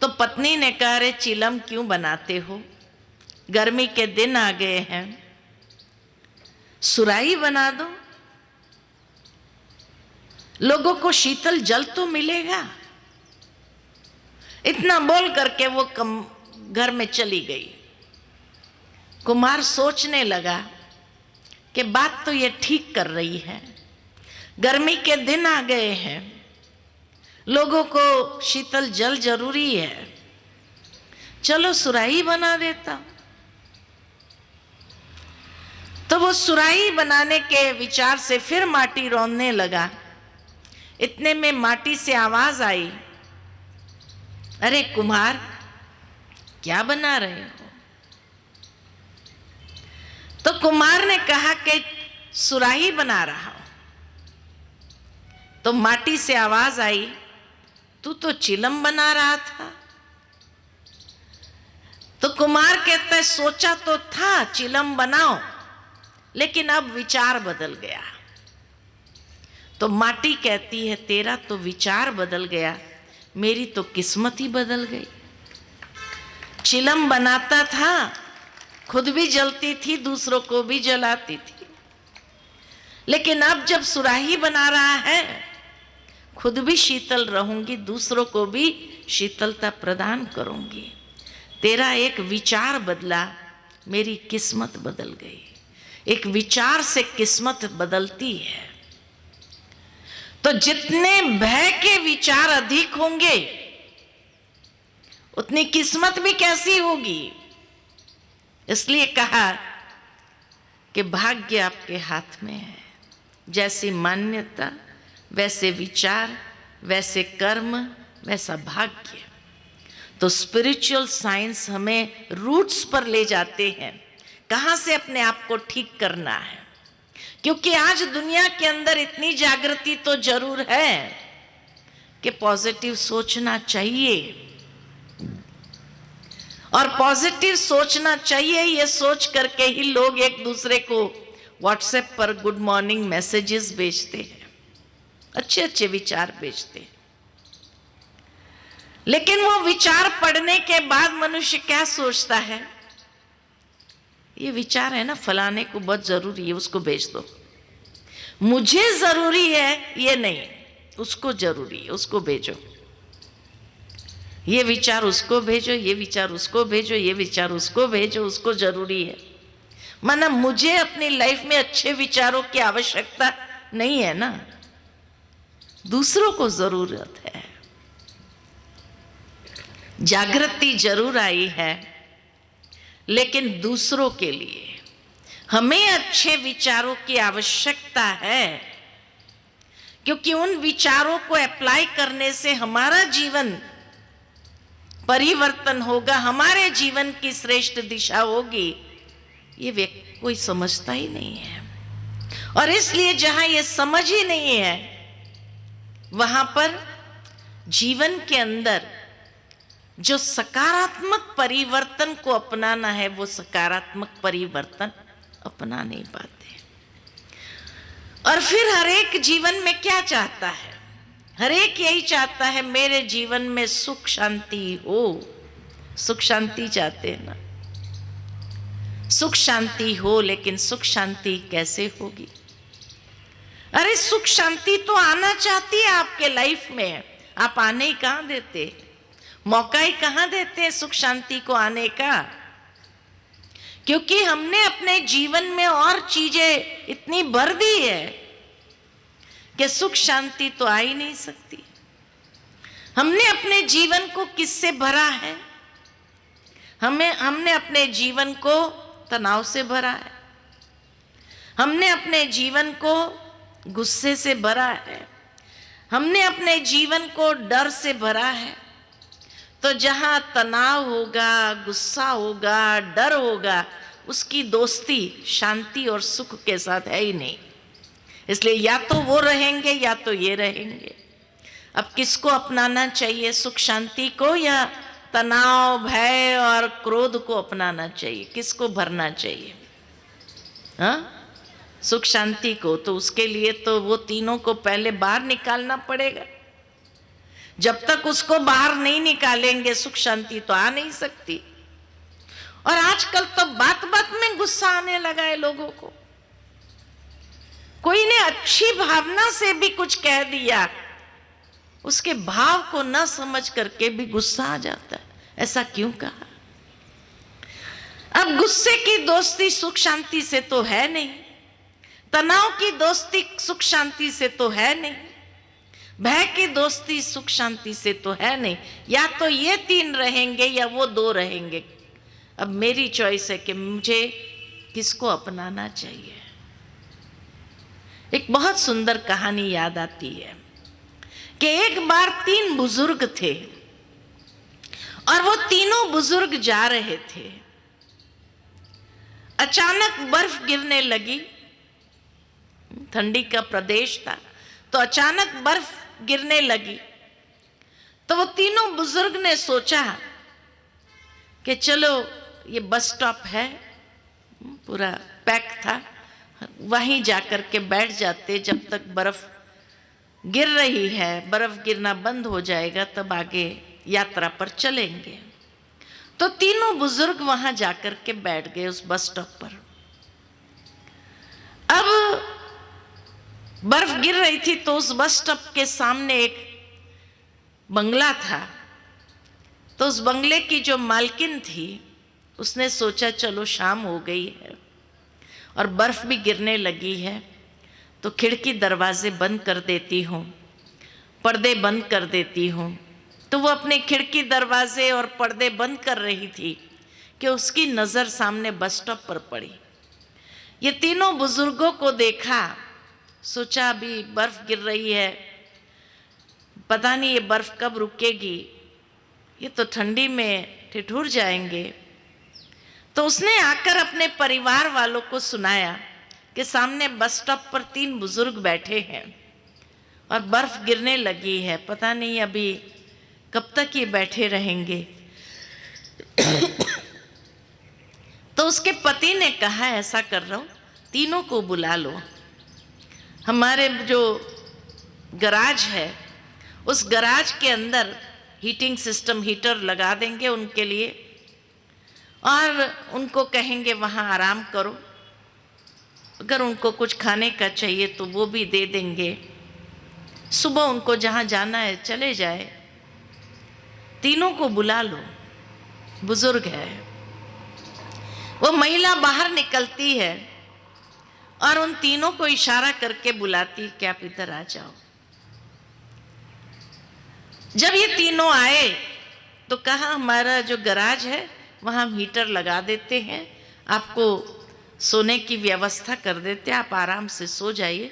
तो पत्नी ने कहा, अरे चिलम क्यों बनाते हो, गर्मी के दिन आ गए हैं, सुराही बना दो, लोगों को शीतल जल तो मिलेगा। इतना बोल करके वो घर में चली गई। कुम्हार सोचने लगा कि बात तो ये ठीक कर रही है, गर्मी के दिन आ गए हैं, लोगों को शीतल जल जरूरी है, चलो सुराही बना देता। तो वो सुराही बनाने के विचार से फिर माटी रौंदने लगा। इतने में माटी से आवाज आई, अरे कुम्हार क्या बना रहे हो? तो कुम्हार ने कहा कि सुराही बना रहा हूं। तो माटी से आवाज आई, तू तो चिलम बना रहा था। तो कुम्हार कहता है, सोचा तो था चिलम बनाओ, लेकिन अब विचार बदल गया। तो माटी कहती है, तेरा तो विचार बदल गया, मेरी तो किस्मत ही बदल गई। चिलम बनाता था, खुद भी जलती थी, दूसरों को भी जलाती थी, लेकिन अब जब सुराही बना रहा है, खुद भी शीतल रहूंगी, दूसरों को भी शीतलता प्रदान करूंगी। तेरा एक विचार बदला, मेरी किस्मत बदल गई। एक विचार से किस्मत बदलती है। तो जितने भय के विचार अधिक होंगे, उतनी किस्मत भी कैसी होगी। इसलिए कहा कि भाग्य आपके हाथ में है। जैसी मान्यता वैसे विचार, वैसे कर्म, वैसा भाग्य। तो स्पिरिचुअल साइंस हमें रूट्स पर ले जाते हैं, कहां से अपने आप को ठीक करना है। क्योंकि आज दुनिया के अंदर इतनी जागृति तो जरूर है कि पॉजिटिव सोचना चाहिए, और पॉजिटिव सोचना चाहिए ये सोच करके ही लोग एक दूसरे को व्हाट्सएप पर गुड मॉर्निंग मैसेजेस भेजते हैं, अच्छे अच्छे विचार भेजते हैं। लेकिन वो विचार पढ़ने के बाद मनुष्य क्या सोचता है, ये विचार है ना फलाने को बहुत जरूरी है, उसको भेज दो। मुझे जरूरी है ये नहीं, उसको जरूरी है, उसको भेजो। ये विचार उसको भेजो, ये विचार उसको भेजो, ये विचार उसको भेजो, उसको जरूरी है। माना मुझे अपनी लाइफ में अच्छे विचारों की आवश्यकता नहीं है ना, दूसरों को जरूरत है। जागृति जरूर आई है, लेकिन दूसरों के लिए हमें अच्छे विचारों की आवश्यकता है, क्योंकि उन विचारों को अप्लाई करने से हमारा जीवन परिवर्तन होगा, हमारे जीवन की श्रेष्ठ दिशा होगी। ये व्यक्ति कोई समझता ही नहीं है, और इसलिए जहां ये समझ ही नहीं है, वहां पर जीवन के अंदर जो सकारात्मक परिवर्तन को अपनाना है, वो सकारात्मक परिवर्तन अपना नहीं पाते। और फिर हर एक जीवन में क्या चाहता है, हर एक यही चाहता है मेरे जीवन में सुख शांति हो। सुख शांति चाहते हैं ना, सुख शांति हो, लेकिन सुख शांति कैसे होगी? अरे सुख शांति तो आना चाहती है आपके लाइफ में, आप आने ही कहां देते, मौका ही कहां देते हैं सुख शांति को आने का। क्योंकि हमने अपने जीवन में और चीजें इतनी भर दी है कि सुख शांति तो आ ही नहीं सकती। हमने अपने जीवन को किससे भरा है? हमने अपने जीवन को तनाव से भरा है, हमने अपने जीवन को गुस्से से भरा है, हमने अपने जीवन को डर से भरा है। तो जहां तनाव होगा, गुस्सा होगा, डर होगा, उसकी दोस्ती शांति और सुख के साथ है ही नहीं। इसलिए या तो वो रहेंगे या तो ये रहेंगे। अब किसको अपनाना चाहिए, सुख शांति को या तनाव भय और क्रोध को अपनाना चाहिए? किसको भरना चाहिए? हाँ, सुख शांति को। तो उसके लिए तो वो तीनों को पहले बाहर निकालना पड़ेगा। जब तक उसको बाहर नहीं निकालेंगे सुख शांति तो आ नहीं सकती। और आजकल तो बात बात में गुस्सा आने लगा है लोगों को। कोई ने अच्छी भावना से भी कुछ कह दिया, उसके भाव को न समझ करके भी गुस्सा आ जाता है। ऐसा क्यों कहा? अब गुस्से की दोस्ती सुख शांति से तो है नहीं, तनाव की दोस्ती सुख शांति से तो है नहीं, भय की दोस्ती सुख शांति से तो है नहीं। या तो ये तीन रहेंगे या वो दो रहेंगे। अब मेरी चॉइस है कि मुझे किसको अपनाना चाहिए। एक बहुत सुंदर कहानी याद आती है कि एक बार 3 बुजुर्ग थे और वो तीनों बुजुर्ग जा रहे थे। अचानक बर्फ गिरने लगी, ठंडी का प्रदेश था तो अचानक बर्फ गिरने लगी। तो वो तीनों बुजुर्ग ने सोचा कि चलो ये बस स्टॉप है, पूरा पैक था, वहीं जाकर के बैठ जाते, जब तक बर्फ गिर रही है, बर्फ गिरना बंद हो जाएगा तब आगे यात्रा पर चलेंगे। तो तीनों बुजुर्ग वहां जाकर के बैठ गए उस बस स्टॉप पर। अब बर्फ गिर रही थी तो उस बस स्टॉप के सामने एक बंगला था। तो उस बंगले की जो मालकिन थी उसने सोचा चलो शाम हो गई है और बर्फ भी गिरने लगी है तो खिड़की दरवाजे बंद कर देती हूँ, पर्दे बंद कर देती हूँ। तो वो अपने खिड़की दरवाजे और पर्दे बंद कर रही थी कि उसकी नज़र सामने बस स्टॉप पर पड़ी। ये तीनों बुजुर्गों को देखा, सोचा अभी बर्फ गिर रही है, पता नहीं ये बर्फ कब रुकेगी, ये तो ठंडी में ठिठुर जाएंगे। तो उसने आकर अपने परिवार वालों को सुनाया कि सामने बस स्टॉप पर 3 बुजुर्ग बैठे हैं और बर्फ गिरने लगी है, पता नहीं अभी कब तक ये बैठे रहेंगे। तो उसके पति ने कहा ऐसा कर रहा हूँ, तीनों को बुला लो, हमारे जो गराज है उस गराज के अंदर हीटिंग सिस्टम, हीटर लगा देंगे उनके लिए और उनको कहेंगे वहाँ आराम करो। अगर उनको कुछ खाने का चाहिए तो वो भी दे देंगे, सुबह उनको जहाँ जाना है चले जाए। तीनों को बुला लो, बुजुर्ग है। वो महिला बाहर निकलती है और उन तीनों को इशारा करके बुलाती कि आप इधर आ जाओ। जब ये तीनों आए तो कहा हमारा जो गराज है वहाँ हम हीटर लगा देते हैं, आपको सोने की व्यवस्था कर देते हैं, आप आराम से सो जाइए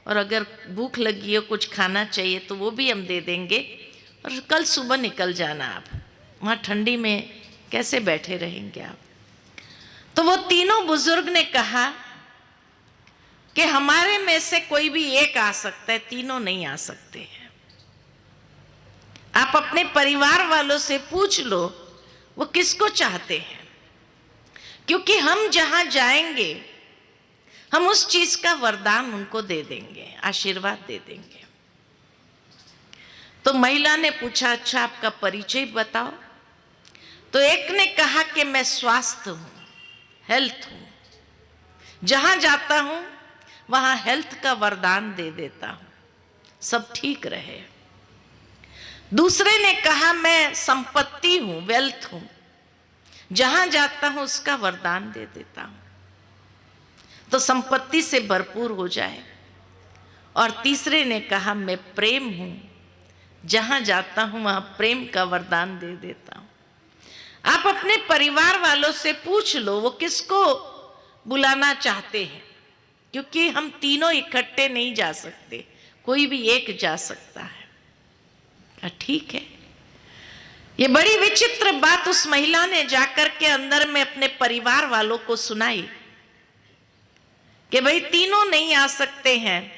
और अगर भूख लगी हो कुछ खाना चाहिए तो वो भी हम दे देंगे और कल सुबह निकल जाना। आप वहाँ ठंडी में कैसे बैठे रहेंगे आप? तो वो तीनों बुजुर्ग ने कहा कि हमारे में से कोई भी एक आ सकता है, तीनों नहीं आ सकते हैं। आप अपने परिवार वालों से पूछ लो वो किसको चाहते हैं, क्योंकि हम जहां जाएंगे हम उस चीज का वरदान उनको दे देंगे, आशीर्वाद दे देंगे। तो महिला ने पूछा अच्छा आपका परिचय बताओ। तो एक ने कहा कि मैं स्वास्थ्य हूं, हेल्थ हूं, जहां जाता हूं वहां हेल्थ का वरदान दे देता हूं, सब ठीक रहे। दूसरे ने कहा मैं संपत्ति हूं, वेल्थ हूं, जहां जाता हूं उसका वरदान दे देता हूं तो संपत्ति से भरपूर हो जाए। और तीसरे ने कहा मैं प्रेम हूं, जहां जाता हूं वहां प्रेम का वरदान दे देता हूं। आप अपने परिवार वालों से पूछ लो वो किसको बुलाना चाहते हैं, क्योंकि हम तीनों इकट्ठे नहीं जा सकते, कोई भी एक जा सकता है। ठीक है। ये बड़ी विचित्र बात उस महिला ने जाकर के अंदर में अपने परिवार वालों को सुनाई कि भाई तीनों नहीं आ सकते हैं,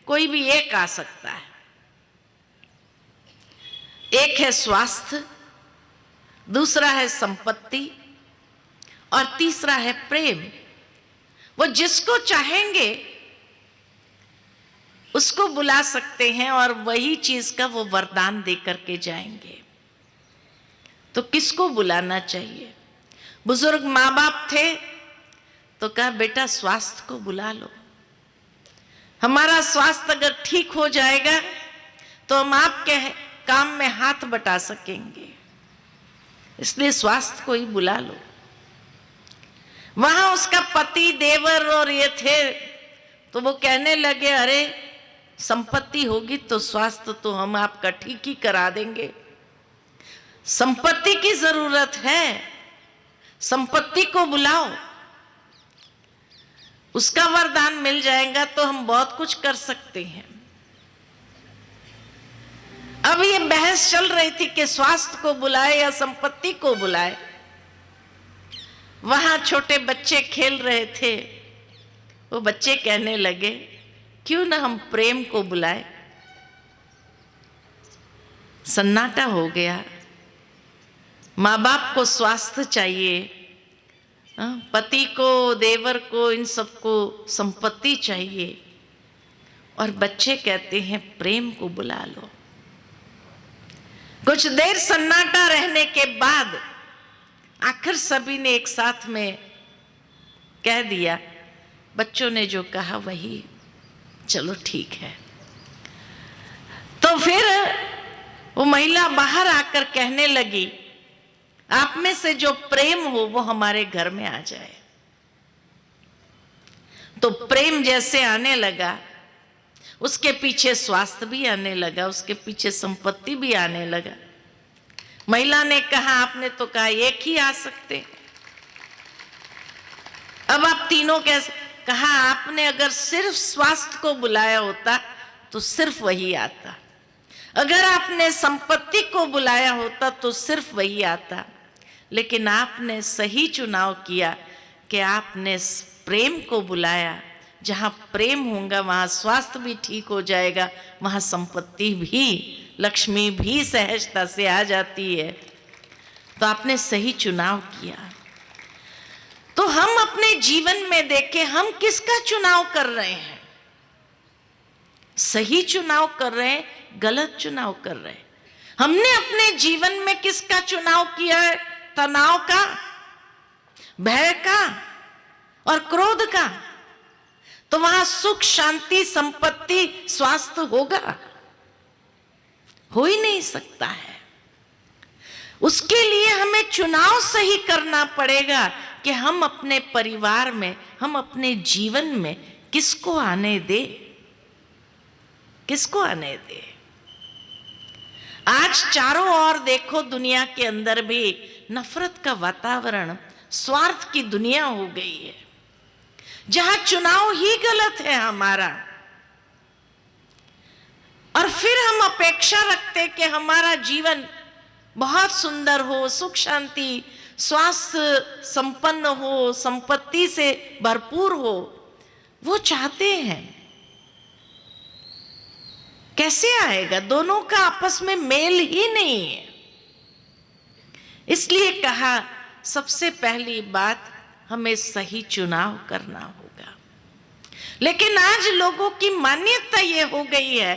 कोई भी एक आ सकता है। एक है स्वास्थ्य, दूसरा है संपत्ति और तीसरा है प्रेम। वो जिसको चाहेंगे उसको बुला सकते हैं और वही चीज का वो वरदान दे करके जाएंगे। तो किसको बुलाना चाहिए? बुजुर्ग माँ बाप थे तो कहा बेटा स्वास्थ्य को बुला लो, हमारा स्वास्थ्य अगर ठीक हो जाएगा तो हम आपके काम में हाथ बटा सकेंगे, इसलिए स्वास्थ्य को ही बुला लो। वहां उसका पति देवर और ये थे तो वो कहने लगे अरे संपत्ति होगी तो स्वास्थ्य तो हम आपका ठीक ही करा देंगे, संपत्ति की जरूरत है, संपत्ति को बुलाओ, उसका वरदान मिल जाएगा तो हम बहुत कुछ कर सकते हैं। अब ये बहस चल रही थी कि स्वास्थ्य को बुलाए या संपत्ति को बुलाए। वहां छोटे बच्चे खेल रहे थे, वो बच्चे कहने लगे क्यों ना हम प्रेम को बुलाए। सन्नाटा हो गया। माँ बाप को स्वास्थ्य चाहिए, पति को देवर को इन सबको संपत्ति चाहिए, और बच्चे कहते हैं प्रेम को बुला लो। कुछ देर सन्नाटा रहने के बाद आखिर सभी ने एक साथ में कह दिया, बच्चों ने जो कहा वही, चलो ठीक है। तो फिर वो महिला बाहर आकर कहने लगी आप में से जो प्रेम हो वो हमारे घर में आ जाए। तो प्रेम जैसे आने लगा, उसके पीछे स्वास्थ्य भी आने लगा, उसके पीछे संपत्ति भी आने लगा। महिला ने कहा आपने तो कहा एक ही आ सकते, अब आप तीनों कैसे? कहा आपने अगर सिर्फ स्वास्थ्य को बुलाया होता तो सिर्फ वही आता, अगर आपने संपत्ति को बुलाया होता तो सिर्फ वही आता, लेकिन आपने सही चुनाव किया कि आपने प्रेम को बुलाया। जहाँ प्रेम होगा वहाँ स्वास्थ्य भी ठीक हो जाएगा, वहाँ संपत्ति भी, लक्ष्मी भी सहजता से आ जाती है। तो आपने सही चुनाव किया। तो हम अपने जीवन में देखें हम किसका चुनाव कर रहे हैं? सही चुनाव कर रहे हैं, गलत चुनाव कर रहे हैं? हमने अपने जीवन में किसका चुनाव किया है? तनाव का, भय का और क्रोध का। तो वहां सुख, शांति, संपत्ति, स्वास्थ्य होगा? हो ही नहीं सकता है। उसके लिए हमें चुनाव सही करना पड़ेगा कि हम अपने परिवार में, हम अपने जीवन में किसको आने दे, किसको आने दे। आज चारों ओर देखो दुनिया के अंदर भी नफरत का वातावरण, स्वार्थ की दुनिया हो गई है, जहां चुनाव ही गलत है हमारा। और फिर हम अपेक्षा रखते कि हमारा जीवन बहुत सुंदर हो, सुख शांति, स्वास्थ्य संपन्न हो, संपत्ति से भरपूर हो। वो चाहते हैं, कैसे आएगा? दोनों का आपस में मेल ही नहीं है। इसलिए कहा सबसे पहली बात हमें सही चुनाव करना होगा। लेकिन आज लोगों की मान्यता ये हो गई है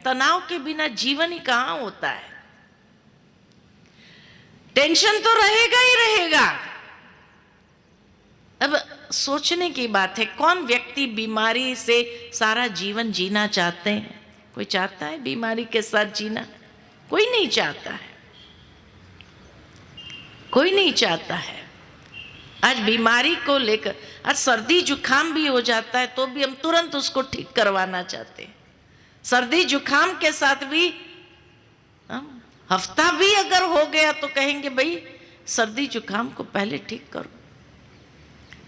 तनाव के बिना जीवन ही कहां होता है। टेंशन तो रहेगा ही रहेगा। अब सोचने की बात है, कौन व्यक्ति बीमारी से सारा जीवन जीना चाहते हैं? कोई चाहता है बीमारी के साथ जीना? कोई नहीं चाहता है, कोई नहीं चाहता है। आज बीमारी को लेकर, आज सर्दी जुकाम भी हो जाता है तो भी हम तुरंत उसको ठीक करवाना चाहते हैं। सर्दी जुकाम के साथ भी हफ्ता भी अगर हो गया तो कहेंगे भाई सर्दी जुकाम को पहले ठीक करो।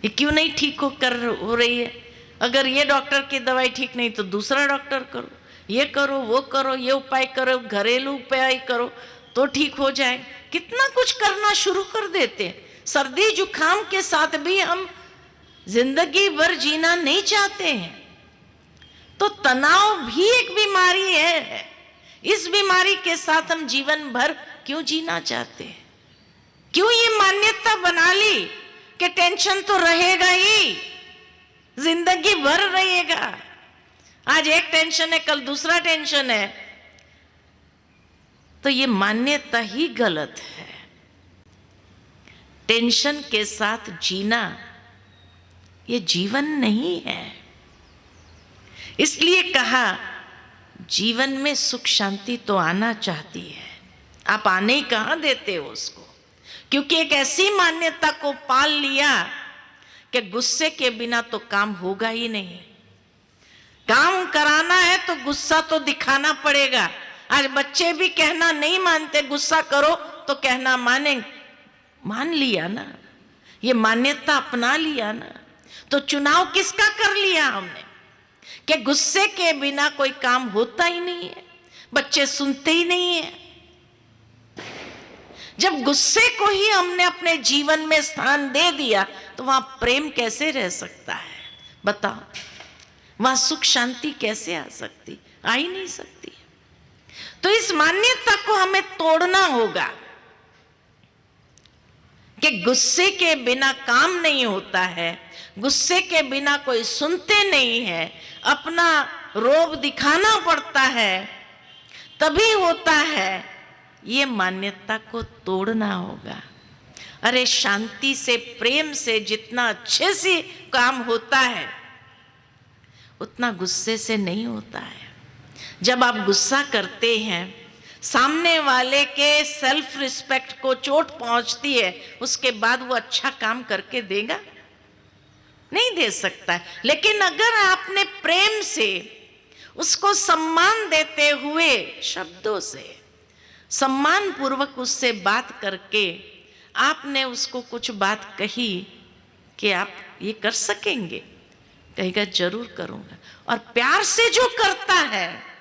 ये क्यों नहीं ठीक हो रही है? अगर ये डॉक्टर की दवाई ठीक नहीं तो दूसरा डॉक्टर करो, ये करो वो करो, ये उपाय करो, घरेलू उपाय करो तो ठीक हो जाए। कितना कुछ करना शुरू कर देते हैं। सर्दी जुकाम के साथ भी हम जिंदगी भर जीना नहीं चाहते हैं। तो तनाव भी एक बीमारी है। इस बीमारी के साथ हम जीवन भर क्यों जीना चाहते हैं? क्यों ये मान्यता बना ली कि टेंशन तो रहेगा ही, जिंदगी भर रहेगा। आज एक टेंशन है, कल दूसरा टेंशन है। तो ये मान्यता ही गलत है। टेंशन के साथ जीना ये जीवन नहीं है। इसलिए कहा जीवन में सुख शांति तो आना चाहती है, आप आने ही कहाँ देते हो उसको? क्योंकि एक ऐसी मान्यता को पाल लिया कि गुस्से के बिना तो काम होगा ही नहीं। काम कराना है तो गुस्सा तो दिखाना पड़ेगा। आज बच्चे भी कहना नहीं मानते, गुस्सा करो तो कहना मानेंगे। मान लिया ना, ये मान्यता अपना लिया ना। तो चुनाव किसका कर लिया हमने कि गुस्से के बिना कोई काम होता ही नहीं है, बच्चे सुनते ही नहीं है। जब गुस्से को ही हमने अपने जीवन में स्थान दे दिया तो वहां प्रेम कैसे रह सकता है? बताओ, वहां सुख शांति कैसे आ सकती? आ ही नहीं सकती। तो इस मान्यता को हमें तोड़ना होगा कि गुस्से के बिना काम नहीं होता है, गुस्से के बिना कोई सुनते नहीं है, अपना रोब दिखाना पड़ता है तभी होता है। ये मान्यता को तोड़ना होगा। अरे शांति से, प्रेम से जितना अच्छे से काम होता है उतना गुस्से से नहीं होता है। जब आप गुस्सा करते हैं, सामने वाले के सेल्फ रिस्पेक्ट को चोट पहुंचती है, उसके बाद वो अच्छा काम करके देगा? नहीं दे सकता है। लेकिन अगर आपने प्रेम से उसको सम्मान देते हुए, शब्दों से सम्मान पूर्वक उससे बात करके आपने उसको कुछ बात कही कि आप ये कर सकेंगे, कहेगा जरूर करूंगा। और प्यार से जो करता है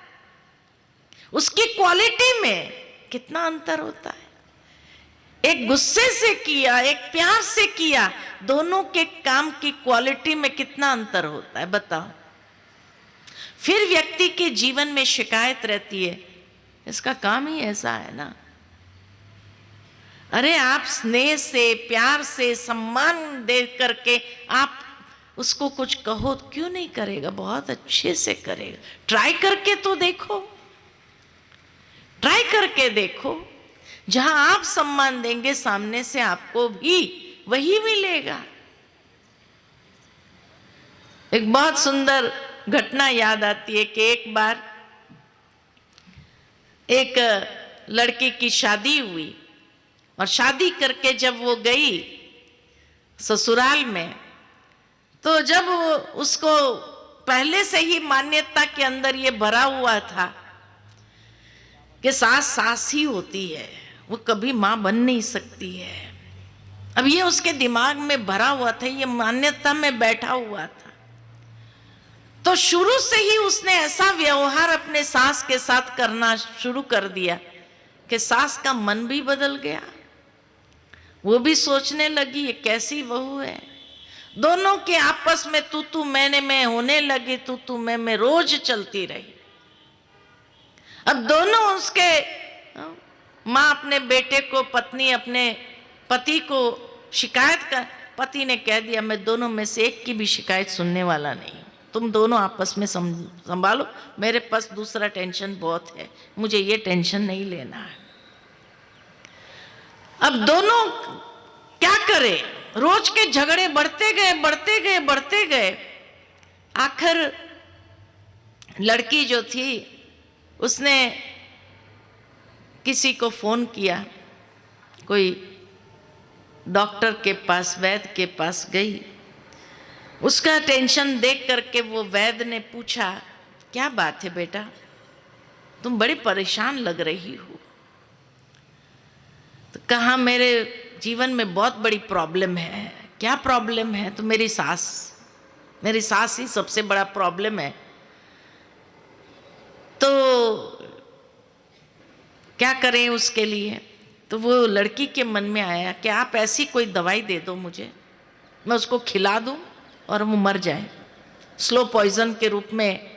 उसकी क्वालिटी में कितना अंतर होता है। एक गुस्से से किया, एक प्यार से किया, दोनों के काम की क्वालिटी में कितना अंतर होता है, बताओ। फिर व्यक्ति के जीवन में शिकायत रहती है, इसका काम ही ऐसा है ना। अरे आप स्नेह से, प्यार से, सम्मान दे करके आप उसको कुछ कहो तो क्यों नहीं करेगा? बहुत अच्छे से करेगा। ट्राई करके तो देखो, ट्राई करके देखो। जहां आप सम्मान देंगे सामने से आपको भी वही मिलेगा। एक बहुत सुंदर घटना याद आती है कि एक बार एक लड़की की शादी हुई और शादी करके जब वो गई ससुराल में, तो जब उसको पहले से ही मान्यता के अंदर ये भरा हुआ था कि सास सास ही होती है, वो कभी मां बन नहीं सकती है। अब ये उसके दिमाग में भरा हुआ था, ये मान्यता में बैठा हुआ था। तो शुरू से ही उसने ऐसा व्यवहार अपने सास के साथ करना शुरू कर दिया कि सास का मन भी बदल गया। वो भी सोचने लगी ये कैसी बहू है। दोनों के आपस में तू मैंने में होने लगी, तू मैं रोज चलती रही। अब दोनों उसके माँ अपने बेटे को, पत्नी अपने पति को शिकायत कर, पति ने कह दिया मैं दोनों में से एक की भी शिकायत सुनने वाला नहीं, तुम दोनों आपस में संभालो, मेरे पास दूसरा टेंशन बहुत है, मुझे ये टेंशन नहीं लेना है। अब दोनों क्या करें? रोज के झगड़े बढ़ते गए, बढ़ते गए, बढ़ते गए। आखिर लड़की जो थी उसने किसी को फोन किया, कोई डॉक्टर के पास, वैद्य के पास गई। उसका टेंशन देख करके वो वैद्य ने पूछा क्या बात है बेटा, तुम बड़ी परेशान लग रही हो। तो कहा मेरे जीवन में बहुत बड़ी प्रॉब्लम है। क्या प्रॉब्लम है? तो मेरी सास ही सबसे बड़ा प्रॉब्लम है। तो क्या करें उसके लिए? तो वो लड़की के मन में आया कि आप ऐसी कोई दवाई दे दो मुझे, मैं उसको खिला दूं और वो मर जाए स्लो पॉइजन के रूप में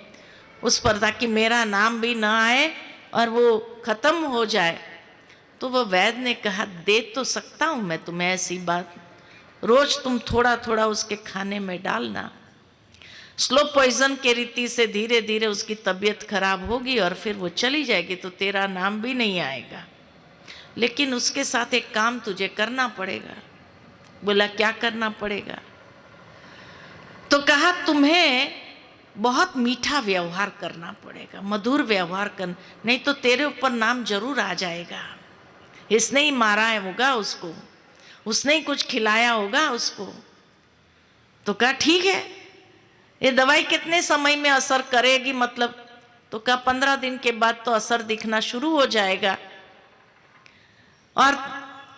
उस पर, ताकि मेरा नाम भी ना आए और वो खत्म हो जाए। तो वो वैद्य ने कहा, दे तो सकता हूं मैं तुम्हें ऐसी बात, रोज तुम थोड़ा थोड़ा उसके खाने में डालना। स्लो पॉइजन के रीति से धीरे धीरे उसकी तबीयत खराब होगी और फिर वो चली जाएगी, तो तेरा नाम भी नहीं आएगा। लेकिन उसके साथ एक काम तुझे करना पड़ेगा। बोला, क्या करना पड़ेगा? तो कहा, तुम्हें बहुत मीठा व्यवहार करना पड़ेगा, मधुर व्यवहार करना, नहीं तो तेरे ऊपर नाम जरूर आ जाएगा। इसने ही मारा है होगा उसको, उसने ही कुछ खिलाया होगा उसको। तो कहा, ठीक है, ये दवाई कितने समय में असर करेगी मतलब? तो कहा, 15 दिन के बाद तो असर दिखना शुरू हो जाएगा, और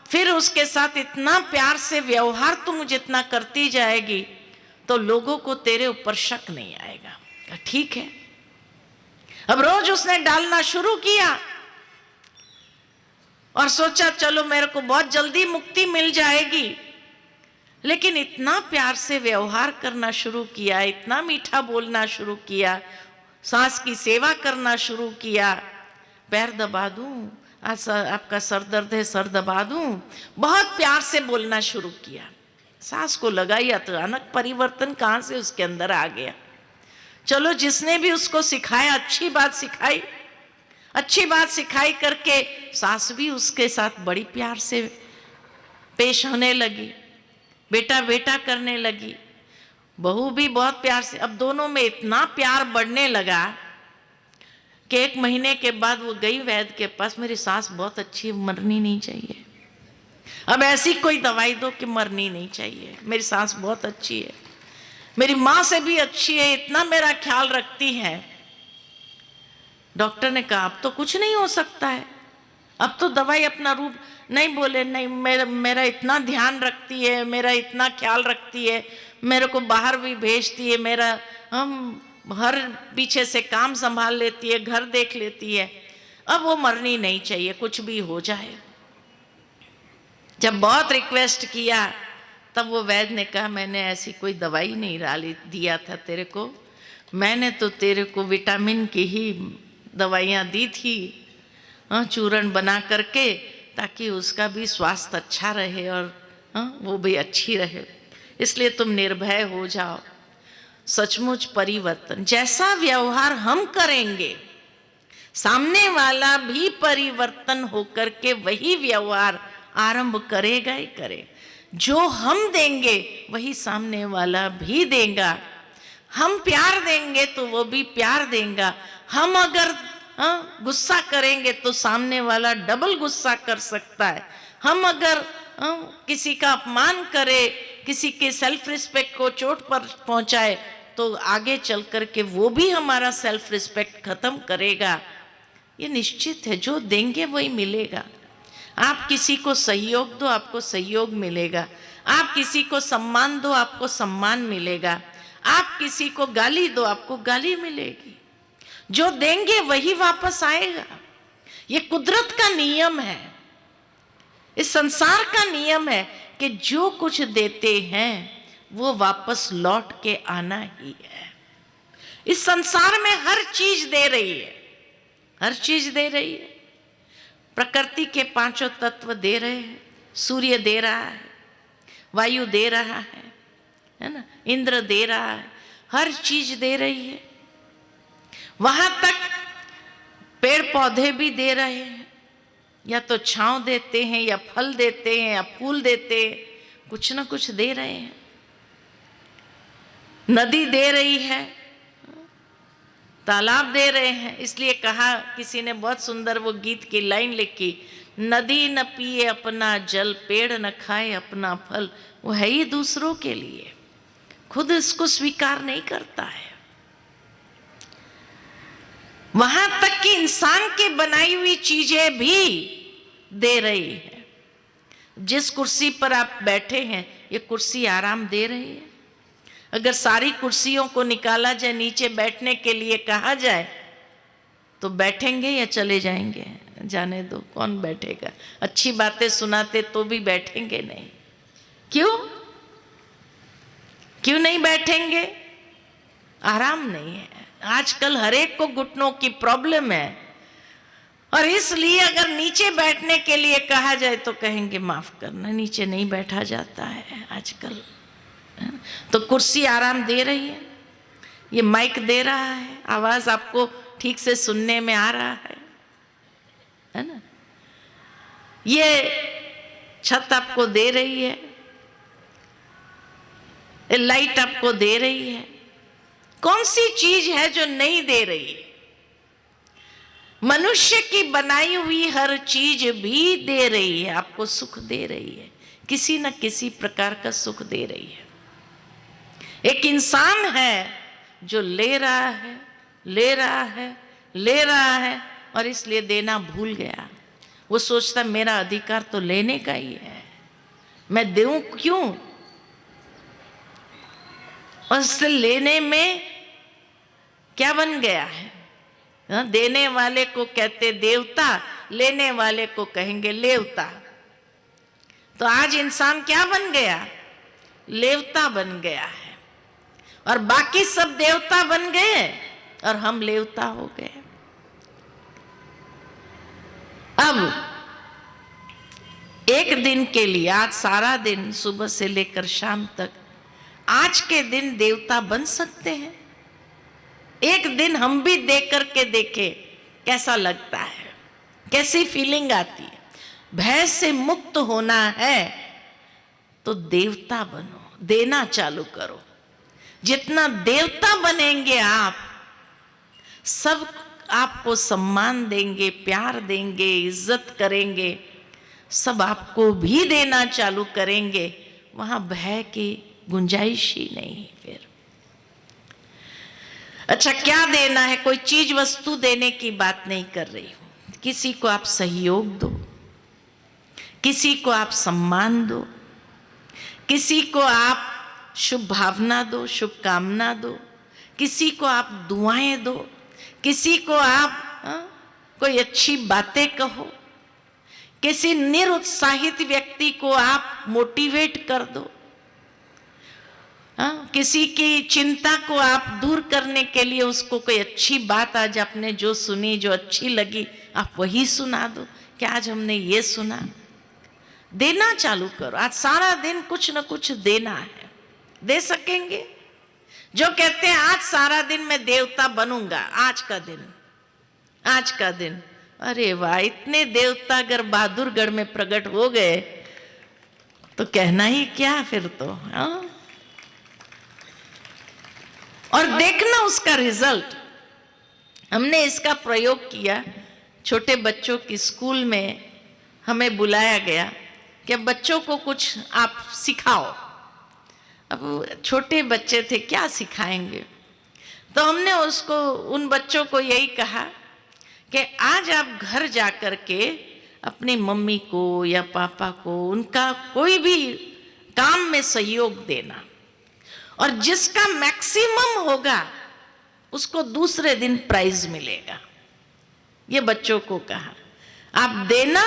फिर उसके साथ इतना प्यार से व्यवहार तुम जितना करती जाएगी तो लोगों को तेरे ऊपर शक नहीं आएगा। कहा, ठीक है। अब रोज उसने डालना शुरू किया और सोचा चलो मेरे को बहुत जल्दी मुक्ति मिल जाएगी। लेकिन इतना प्यार से व्यवहार करना शुरू किया, इतना मीठा बोलना शुरू किया, सांस की सेवा करना शुरू किया, पैर दबा दूं, आज आपका सर दर्द है, सर दबा दूं, बहुत प्यार से बोलना शुरू किया। सांस को लगाई, अचानक परिवर्तन कहाँ से उसके अंदर आ गया। चलो, जिसने भी उसको सिखाया अच्छी बात सिखाई, अच्छी बात सिखाई करके सास भी उसके साथ बड़ी प्यार से पेश होने लगी, बेटा बेटा करने लगी, बहू भी बहुत प्यार से। अब दोनों में इतना प्यार बढ़ने लगा कि 1 महीने के बाद वो गई वैद्य के पास, मेरी सास बहुत अच्छी, मरनी नहीं चाहिए, अब ऐसी कोई दवाई दो कि मरनी नहीं चाहिए, मेरी सास बहुत अच्छी है, मेरी माँ से भी अच्छी है, इतना मेरा ख्याल रखती है। डॉक्टर ने कहा, अब तो कुछ नहीं हो सकता है, अब तो दवाई अपना रूप नहीं। बोले, नहीं, मेरा इतना ध्यान रखती है, मेरा इतना ख्याल रखती है, मेरे को बाहर भी भेजती है, मेरा हर पीछे से काम संभाल लेती है, घर देख लेती है, अब वो मरनी नहीं चाहिए, कुछ भी हो जाए। जब बहुत रिक्वेस्ट किया तब वो वैद्य ने कहा, मैंने ऐसी कोई दवाई नहीं डाली दिया था तेरे को, मैंने तो तेरे को विटामिन की ही दवाइयाँ दी थी, चूर्ण बना करके, ताकि उसका भी स्वास्थ्य अच्छा रहे और वो भी अच्छी रहे, इसलिए तुम निर्भय हो जाओ। सचमुच परिवर्तन, जैसा व्यवहार हम करेंगे सामने वाला भी परिवर्तन होकर के वही व्यवहार आरंभ करेगा ही करे। जो हम देंगे वही सामने वाला भी देगा। हम प्यार देंगे तो वो भी प्यार देगा। हम अगर गुस्सा करेंगे तो सामने वाला डबल गुस्सा कर सकता है। हम अगर किसी का अपमान करे, किसी के सेल्फ रिस्पेक्ट को चोट पर पहुंचाए, तो आगे चल कर के वो भी हमारा सेल्फ रिस्पेक्ट खत्म करेगा। ये निश्चित है, जो देंगे वही मिलेगा। आप किसी को सहयोग दो, आपको सहयोग मिलेगा। आप किसी को सम्मान दो, आपको सम्मान मिलेगा। आप किसी को गाली दो, आपको गाली मिलेगी। जो देंगे वही वापस आएगा। ये कुदरत का नियम है, इस संसार का नियम है कि जो कुछ देते हैं वो वापस लौट के आना ही है। इस संसार में हर चीज दे रही है, हर चीज दे रही है। प्रकृति के 5 तत्व दे रहे हैं, सूर्य दे रहा है, वायु दे रहा है ना, इंद्र दे रहा है, हर चीज दे रही है। वहां तक पेड़ पौधे भी दे रहे हैं, या तो छांव देते हैं, या फल देते हैं, या फूल देते हैं, कुछ ना कुछ दे रहे हैं। नदी दे रही है, तालाब दे रहे हैं। इसलिए कहा, किसी ने बहुत सुंदर वो गीत की लाइन लिखी, नदी न पिए अपना जल, पेड़ न खाए अपना फल। वो है ही दूसरों के लिए, खुद इसको स्वीकार नहीं करता है। वहां तक कि इंसान की बनाई हुई चीजें भी दे रही है। जिस कुर्सी पर आप बैठे हैं, ये कुर्सी आराम दे रही है। अगर सारी कुर्सियों को निकाला जाए, नीचे बैठने के लिए कहा जाए, तो बैठेंगे या चले जाएंगे? जाने दो, कौन बैठेगा। अच्छी बातें सुनाते तो भी बैठेंगे नहीं। क्यों क्यों नहीं बैठेंगे? आराम नहीं है। आजकल हर एक को घुटनों की प्रॉब्लम है, और इसलिए अगर नीचे बैठने के लिए कहा जाए तो कहेंगे माफ करना, नीचे नहीं बैठा जाता है आजकल। तो कुर्सी आराम दे रही है, ये माइक दे रहा है, आवाज आपको ठीक से सुनने में आ रहा है ना? ये छत आपको दे रही है, ये लाइट आपको दे रही है। कौन सी चीज है जो नहीं दे रही है? मनुष्य की बनाई हुई हर चीज भी दे रही है, आपको सुख दे रही है, किसी न किसी प्रकार का सुख दे रही है। एक इंसान है जो ले रहा है, ले रहा है, ले रहा है, और इसलिए देना भूल गया। वो सोचता मेरा अधिकार तो लेने का ही है, मैं दूं क्यों? और उससे लेने में क्या बन गया है? देने वाले को कहते देवता, लेने वाले को कहेंगे लेवता। तो आज इंसान क्या बन गया? लेवता बन गया है, और बाकी सब देवता बन गए और हम लेवता हो गए। अब एक दिन के लिए, आज सारा दिन सुबह से लेकर शाम तक, आज के दिन देवता बन सकते हैं। एक दिन हम भी देख करके देखें कैसा लगता है, कैसी फीलिंग आती है। भय से मुक्त होना है तो देवता बनो, देना चालू करो। जितना देवता बनेंगे आप, सब आपको सम्मान देंगे, प्यार देंगे, इज्जत करेंगे, सब आपको भी देना चालू करेंगे। वहां भय की गुंजाइश ही नहीं फिर। अच्छा, क्या देना है? कोई चीज वस्तु देने की बात नहीं कर रही हूं। किसी को आप सहयोग दो, किसी को आप सम्मान दो, किसी को आप शुभ भावना दो, शुभकामना दो, किसी को आप दुआएं दो, किसी को आप कोई अच्छी बातें कहो, किसी निरुत्साहित व्यक्ति को आप मोटिवेट कर दो, किसी की चिंता को आप दूर करने के लिए उसको कोई अच्छी बात आज आपने जो सुनी, जो अच्छी लगी, आप वही सुना दो कि आज हमने ये सुना। देना चालू करो। आज सारा दिन कुछ न कुछ देना है। दे सकेंगे? जो कहते हैं आज सारा दिन मैं देवता बनूंगा, आज का दिन, आज का दिन, अरे वाह, इतने देवता अगर बहादुरगढ़ में प्रकट हो गए तो कहना ही क्या फिर तो। और देखना उसका रिजल्ट। हमने इसका प्रयोग किया। छोटे बच्चों की स्कूल में हमें बुलाया गया कि बच्चों को कुछ आप सिखाओ। अब छोटे बच्चे थे, क्या सिखाएंगे? तो हमने उसको, उन बच्चों को यही कहा कि आज आप घर जा कर के अपनी मम्मी को या पापा को उनका कोई भी काम में सहयोग देना, और जिसका मैक्सिमम होगा उसको दूसरे दिन प्राइज मिलेगा। ये बच्चों को कहा। आप देना,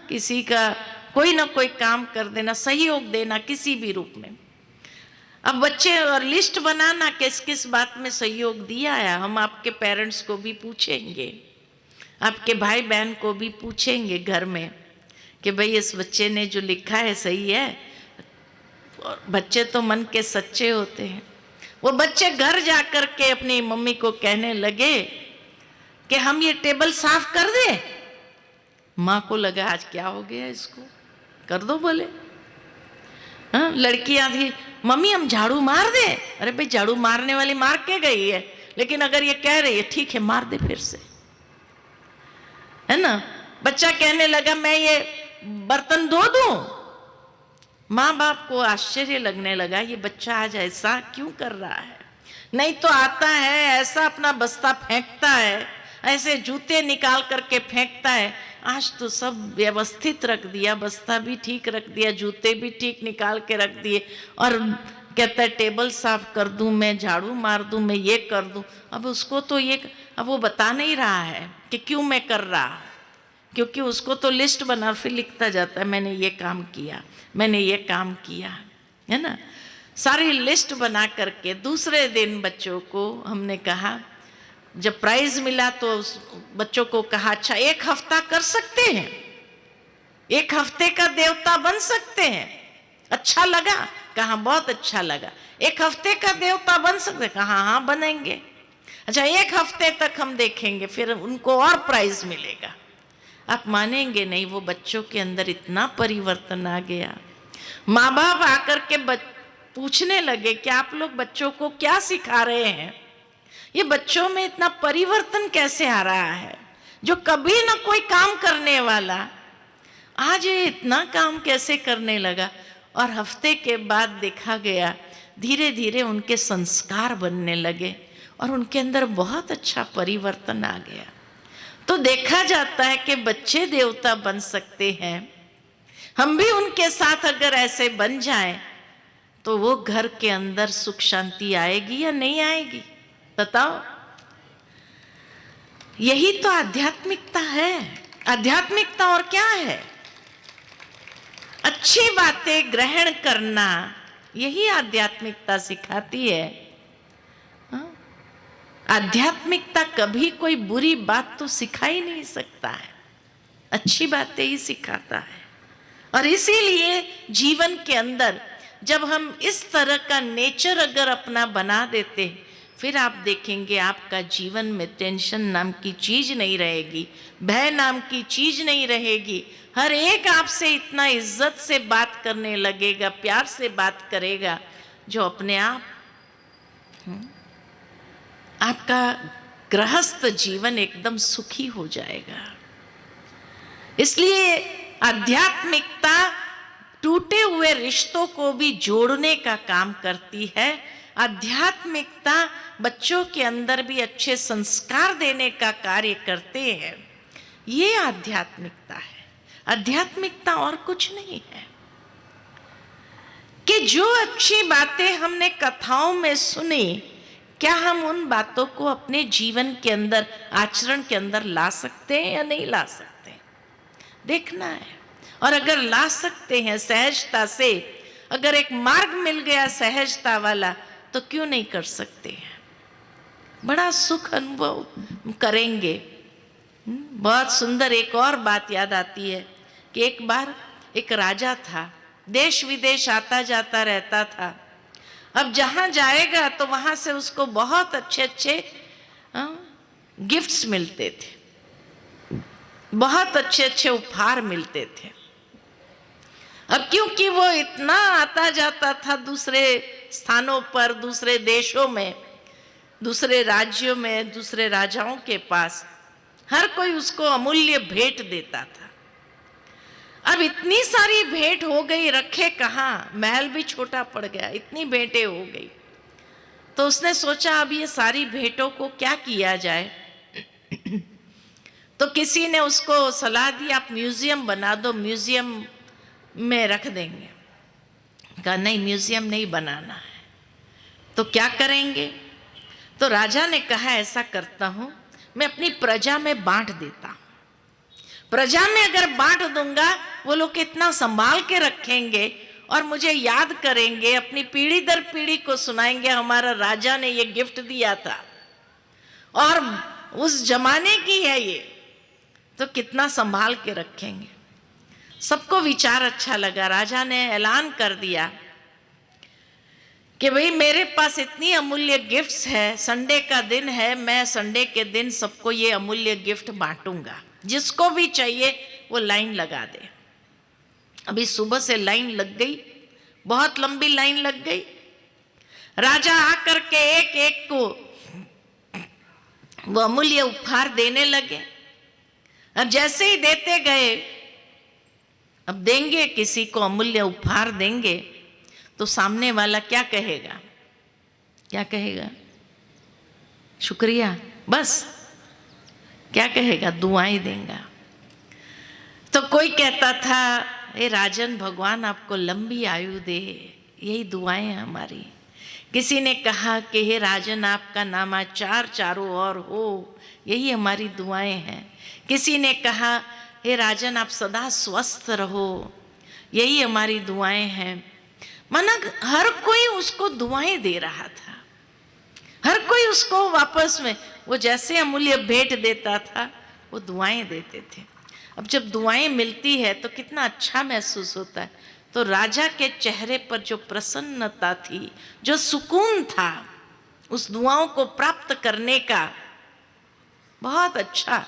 किसी का कोई ना कोई काम कर देना, सहयोग देना किसी भी रूप में। अब बच्चे और लिस्ट बनाना किस किस बात में सहयोग दिया है। हम आपके पेरेंट्स को भी पूछेंगे, आपके भाई बहन को भी पूछेंगे घर में कि भाई इस बच्चे ने जो लिखा है सही है। और बच्चे तो मन के सच्चे होते हैं। वो बच्चे घर जा कर के अपनी मम्मी को कहने लगे कि हम ये टेबल साफ कर दे। माँ को लगा आज क्या हो गया इसको, कर दो बोले। लड़कियां थी, मम्मी हम झाड़ू मार दे। अरे भाई, झाड़ू मारने वाली मार के गई है, लेकिन अगर ये कह रही है ठीक है मार दे फिर से, है ना। बच्चा कहने लगा मैं ये बर्तन धो दूं। माँ बाप को आश्चर्य लगने लगा, ये बच्चा आज ऐसा क्यों कर रहा है। नहीं तो आता है ऐसा अपना बस्ता फेंकता है, ऐसे जूते निकाल करके फेंकता है। आज तो सब व्यवस्थित रख दिया, बस्ता भी ठीक रख दिया, जूते भी ठीक निकाल के रख दिए, और कहता है टेबल साफ कर दूं मैं, झाड़ू मार दूं मैं, ये कर दूं। अब उसको तो ये, अब वो बता नहीं रहा है कि क्यों मैं कर रहा। क्योंकि उसको तो लिस्ट बना फिर लिखता जाता है, मैंने ये काम किया, मैंने ये काम किया, है ना। सारी लिस्ट बना करके दूसरे दिन बच्चों को हमने कहा, जब प्राइज मिला तो उस बच्चों को कहा, अच्छा 1 हफ्ता कर सकते हैं, 1 हफ्ते का देवता बन सकते हैं। अच्छा लगा? कहा बहुत अच्छा लगा। 1 हफ्ते का देवता बन सकते? कहा हाँ बनेंगे। अच्छा 1 हफ्ते तक हम देखेंगे, फिर उनको और प्राइज मिलेगा। आप मानेंगे नहीं, वो बच्चों के अंदर इतना परिवर्तन आ गया। माँ बाप आकर के पूछने लगे कि आप लोग बच्चों को क्या सिखा रहे हैं, ये बच्चों में इतना परिवर्तन कैसे आ रहा है, जो कभी ना कोई काम करने वाला आज ये इतना काम कैसे करने लगा। और हफ्ते के बाद देखा गया धीरे धीरे उनके संस्कार बनने लगे और उनके अंदर बहुत अच्छा परिवर्तन आ गया। तो देखा जाता है कि बच्चे देवता बन सकते हैं। हम भी उनके साथ अगर ऐसे बन जाएं तो वो घर के अंदर सुख शांति आएगी या नहीं आएगी, बताओ। यही तो आध्यात्मिकता है। आध्यात्मिकता और क्या है? अच्छी बातें ग्रहण करना, यही आध्यात्मिकता सिखाती है। आध्यात्मिकता कभी कोई बुरी बात तो सिखा ही नहीं सकता है, अच्छी बातें ही सिखाता है। और इसीलिए जीवन के अंदर जब हम इस तरह का नेचर अगर अपना बना देते, फिर आप देखेंगे आपका जीवन में टेंशन नाम की चीज नहीं रहेगी, भय नाम की चीज नहीं रहेगी। हर एक आपसे इतना इज्जत से बात करने लगेगा, प्यार से बात करेगा, जो अपने आप आपका गृहस्थ जीवन एकदम सुखी हो जाएगा। इसलिए आध्यात्मिकता टूटे हुए रिश्तों को भी जोड़ने का काम करती है। आध्यात्मिकता बच्चों के अंदर भी अच्छे संस्कार देने का कार्य करते हैं। ये आध्यात्मिकता है। आध्यात्मिकता और कुछ नहीं है कि जो अच्छी बातें हमने कथाओं में सुनी, क्या हम उन बातों को अपने जीवन के अंदर, आचरण के अंदर ला सकते हैं या नहीं ला सकते, देखना है। और अगर ला सकते हैं सहजता से, अगर एक मार्ग मिल गया सहजता वाला, तो क्यों नहीं कर सकते हैं। बड़ा सुख अनुभव करेंगे। बहुत सुंदर एक और बात याद आती है कि एक बार एक राजा था, देश विदेश आता जाता रहता था। अब जहाँ जाएगा तो वहाँ से उसको बहुत अच्छे अच्छे गिफ्ट्स मिलते थे, बहुत अच्छे अच्छे उपहार मिलते थे। अब क्योंकि वो इतना आता जाता था दूसरे स्थानों पर, दूसरे देशों में, दूसरे राज्यों में, दूसरे राजाओं के पास, हर कोई उसको अमूल्य भेंट देता था। अब इतनी सारी भेंट हो गई, रखे कहाँ, महल भी छोटा पड़ गया, इतनी भेंटें हो गई। तो उसने सोचा अब ये सारी भेंटों को क्या किया जाए। तो किसी ने उसको सलाह दी, आप म्यूजियम बना दो, म्यूजियम में रख देंगे। कहा नहीं, म्यूजियम नहीं बनाना है। तो क्या करेंगे? तो राजा ने कहा ऐसा करता हूं, मैं अपनी प्रजा में बांट देता हूं। प्रजा में अगर बांट दूंगा, वो लोग कितना संभाल के रखेंगे और मुझे याद करेंगे, अपनी पीढ़ी दर पीढ़ी को सुनाएंगे, हमारा राजा ने ये गिफ्ट दिया था और उस जमाने की है ये, तो कितना संभाल के रखेंगे। सबको विचार अच्छा लगा। राजा ने ऐलान कर दिया कि भाई मेरे पास इतनी अमूल्य गिफ्ट्स है, संडे का दिन है, मैं संडे के दिन सबको ये अमूल्य गिफ्ट बांटूंगा, जिसको भी चाहिए वो लाइन लगा दे। अभी सुबह से लाइन लग गई, बहुत लंबी लाइन लग गई। राजा आकर के एक एक को वो अमूल्य उपहार देने लगे। अब जैसे ही देते गए, अब देंगे किसी को अमूल्य उपहार देंगे तो सामने वाला क्या कहेगा? क्या कहेगा? शुक्रिया, बस। क्या कहेगा? दुआएं देगा। तो कोई कहता था, ए राजन, भगवान आपको लंबी आयु दे, यही दुआएं हैं हमारी। किसी ने कहा कि हे राजन, आपका नामाचार चारों ओर हो, यही हमारी दुआएं हैं। किसी ने कहा हे राजन आप सदा स्वस्थ रहो, यही हमारी दुआएं हैं। माना हर कोई उसको दुआएं दे रहा था, हर कोई उसको वापस में वो जैसे अमूल्य भेंट देता था वो दुआएं देते थे। अब जब दुआएं मिलती है तो कितना अच्छा महसूस होता है। तो राजा के चेहरे पर जो प्रसन्नता थी, जो सुकून था उस दुआओं को प्राप्त करने का, बहुत अच्छा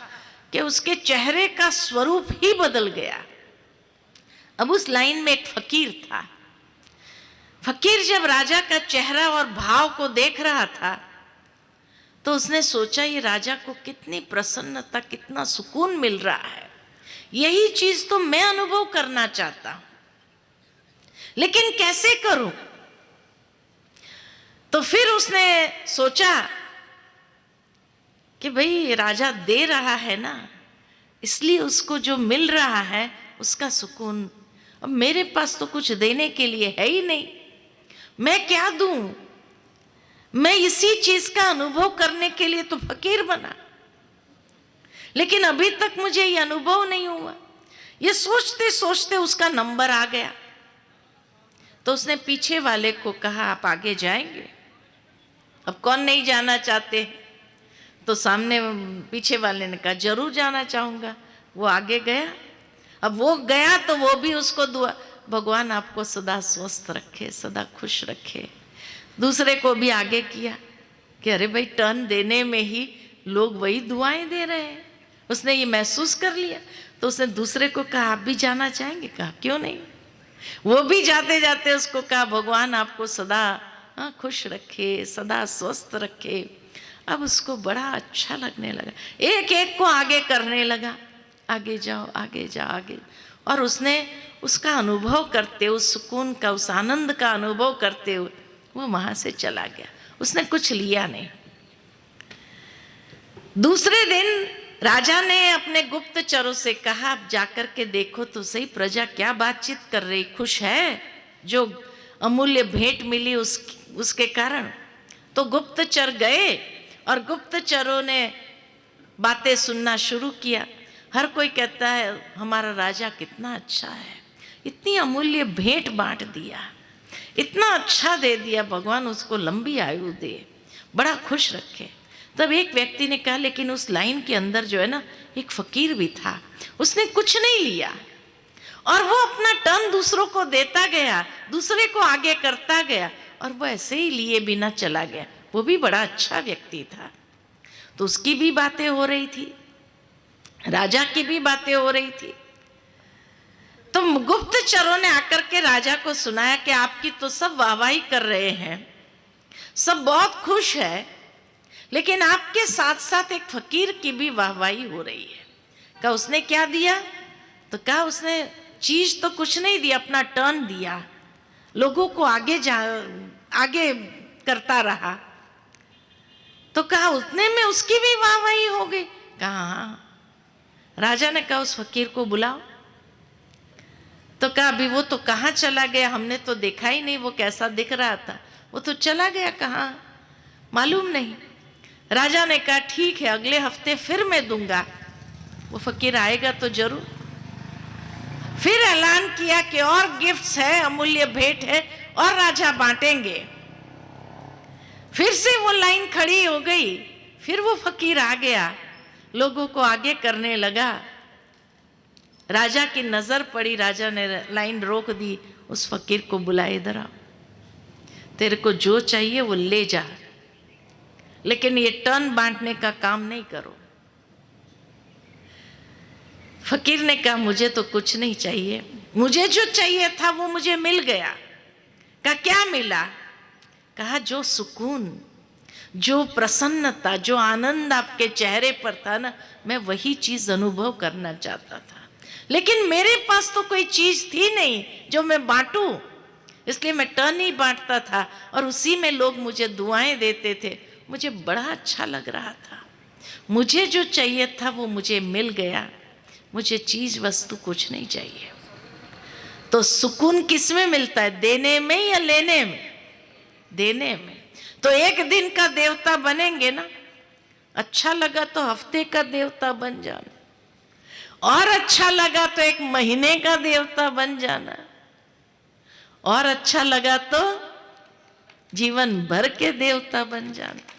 कि उसके चेहरे का स्वरूप ही बदल गया। अब उस लाइन में एक फकीर था। फकीर जब राजा का चेहरा और भाव को देख रहा था तो उसने सोचा ये राजा को कितनी प्रसन्नता, कितना सुकून मिल रहा है, यही चीज तो मैं अनुभव करना चाहता हूं, लेकिन कैसे करूं? तो फिर उसने सोचा कि भाई राजा दे रहा है ना, इसलिए उसको जो मिल रहा है उसका सुकून, अब मेरे पास तो कुछ देने के लिए है ही नहीं, मैं क्या दूं? मैं इसी चीज का अनुभव करने के लिए तो फकीर बना, लेकिन अभी तक मुझे ये अनुभव नहीं हुआ। ये सोचते सोचते उसका नंबर आ गया। तो उसने पीछे वाले को कहा आप आगे जाएंगे? अब कौन नहीं जाना चाहते? तो सामने पीछे वाले ने कहा जरूर जाना चाहूंगा। वो आगे गया। अब वो गया तो वो भी उसको दुआ, भगवान आपको सदा स्वस्थ रखे, सदा खुश रखे। दूसरे को भी आगे किया कि अरे भाई टर्न देने में ही लोग वही दुआएं दे रहे हैं। उसने ये महसूस कर लिया। तो उसने दूसरे को कहा आप भी जाना चाहेंगे? कहा क्यों नहीं। वो भी जाते जाते उसको कहा भगवान आपको सदा खुश रखे, सदा स्वस्थ रखे। अब उसको बड़ा अच्छा लगने लगा, एक एक को आगे करने लगा, आगे जाओ आगे जाओ आगे। और उसने उसका अनुभव करते, उस सुकून का, उस आनंद का अनुभव करते हुए वो वहां से चला गया। उसने कुछ लिया नहीं। दूसरे दिन राजा ने अपने गुप्तचरों से कहा आप जाकर के देखो तो सही प्रजा क्या बातचीत कर रही, खुश है जो अमूल्य भेंट मिली उसके कारण। तो गुप्तचर गए और गुप्तचरों ने बातें सुनना शुरू किया। हर कोई कहता है हमारा राजा कितना अच्छा है, इतनी अमूल्य भेंट बांट दिया, इतना अच्छा दे दिया, भगवान उसको लंबी आयु दे, बड़ा खुश रखे। तब एक व्यक्ति ने कहा लेकिन उस लाइन के अंदर जो है ना एक फकीर भी था, उसने कुछ नहीं लिया और वो अपना टर्न दूसरों को देता गया, दूसरे को आगे करता गया और वो ऐसे ही लिए बिना चला गया। वो भी बड़ा अच्छा व्यक्ति था। तो उसकी भी बातें हो रही थी, राजा की भी बातें हो रही थी। तो गुप्तचरों ने आकर के राजा को सुनाया कि आपकी तो सब वाहवाही कर रहे हैं, सब बहुत खुश है, लेकिन आपके साथ साथ एक फकीर की भी वाहवाही हो रही है। कहा उसने क्या दिया? तो कहा उसने चीज तो कुछ नहीं दिया, अपना टर्न दिया, लोगों को आगे करता रहा। तो कहा उतने में उसकी भी वाहवाही हो गई? कहा हाँ। राजा ने कहा उस फकीर को बुलाओ। तो कहा अभी वो तो कहाँ चला गया, हमने तो देखा ही नहीं, वो कैसा दिख रहा था, वो तो चला गया कहाँ मालूम नहीं। राजा ने कहा ठीक है अगले हफ्ते फिर मैं दूंगा, वो फकीर आएगा तो जरूर। फिर ऐलान किया कि और गिफ्ट्स है, अमूल्य भेंट है और राजा बांटेंगे। फिर से वो लाइन खड़ी हो गई, फिर वो फकीर आ गया, लोगों को आगे करने लगा। राजा की नजर पड़ी, राजा ने लाइन रोक दी, उस फकीर को बुलाए इधर आओ, तेरे को जो चाहिए वो ले जा, लेकिन ये टर्न बांटने का काम नहीं करो। फकीर ने कहा मुझे तो कुछ नहीं चाहिए, मुझे जो चाहिए था वो मुझे मिल गया। कहा क्या मिला? कहा जो सुकून, जो प्रसन्नता, जो आनंद आपके चेहरे पर था ना, मैं वही चीज अनुभव करना चाहता था, लेकिन मेरे पास तो कोई चीज थी नहीं जो मैं बांटूं, इसलिए मैं टर्न ही बांटता था और उसी में लोग मुझे दुआएं देते थे। मुझे बड़ा अच्छा लग रहा था, मुझे जो चाहिए था वो मुझे मिल गया, मुझे चीज वस्तु कुछ नहीं चाहिए। तो सुकून किस में मिलता है, देने में या लेने में? देने में। तो एक दिन का देवता बनेंगे ना, अच्छा लगा तो हफ्ते का देवता बन जाना, और अच्छा लगा तो 1 महीने का देवता बन जाना, और अच्छा लगा तो जीवन भर के देवता बन जाना।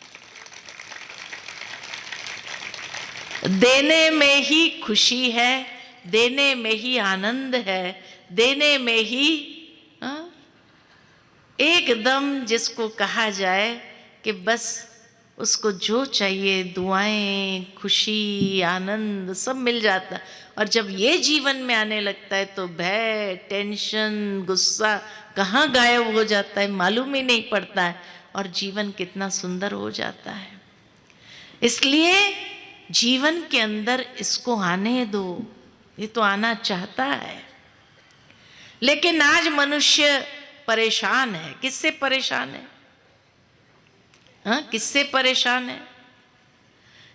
देने में ही खुशी है, देने में ही आनंद है, देने में ही एकदम जिसको कहा जाए कि बस उसको जो चाहिए, दुआएं, खुशी, आनंद सब मिल जाता। और जब ये जीवन में आने लगता है तो भय, टेंशन, गुस्सा कहाँ गायब हो जाता है मालूम ही नहीं पड़ता है, और जीवन कितना सुंदर हो जाता है। इसलिए जीवन के अंदर इसको आने दो, ये तो आना चाहता है। लेकिन आज मनुष्य परेशान है। किससे परेशान है? हाँ, किससे परेशान है?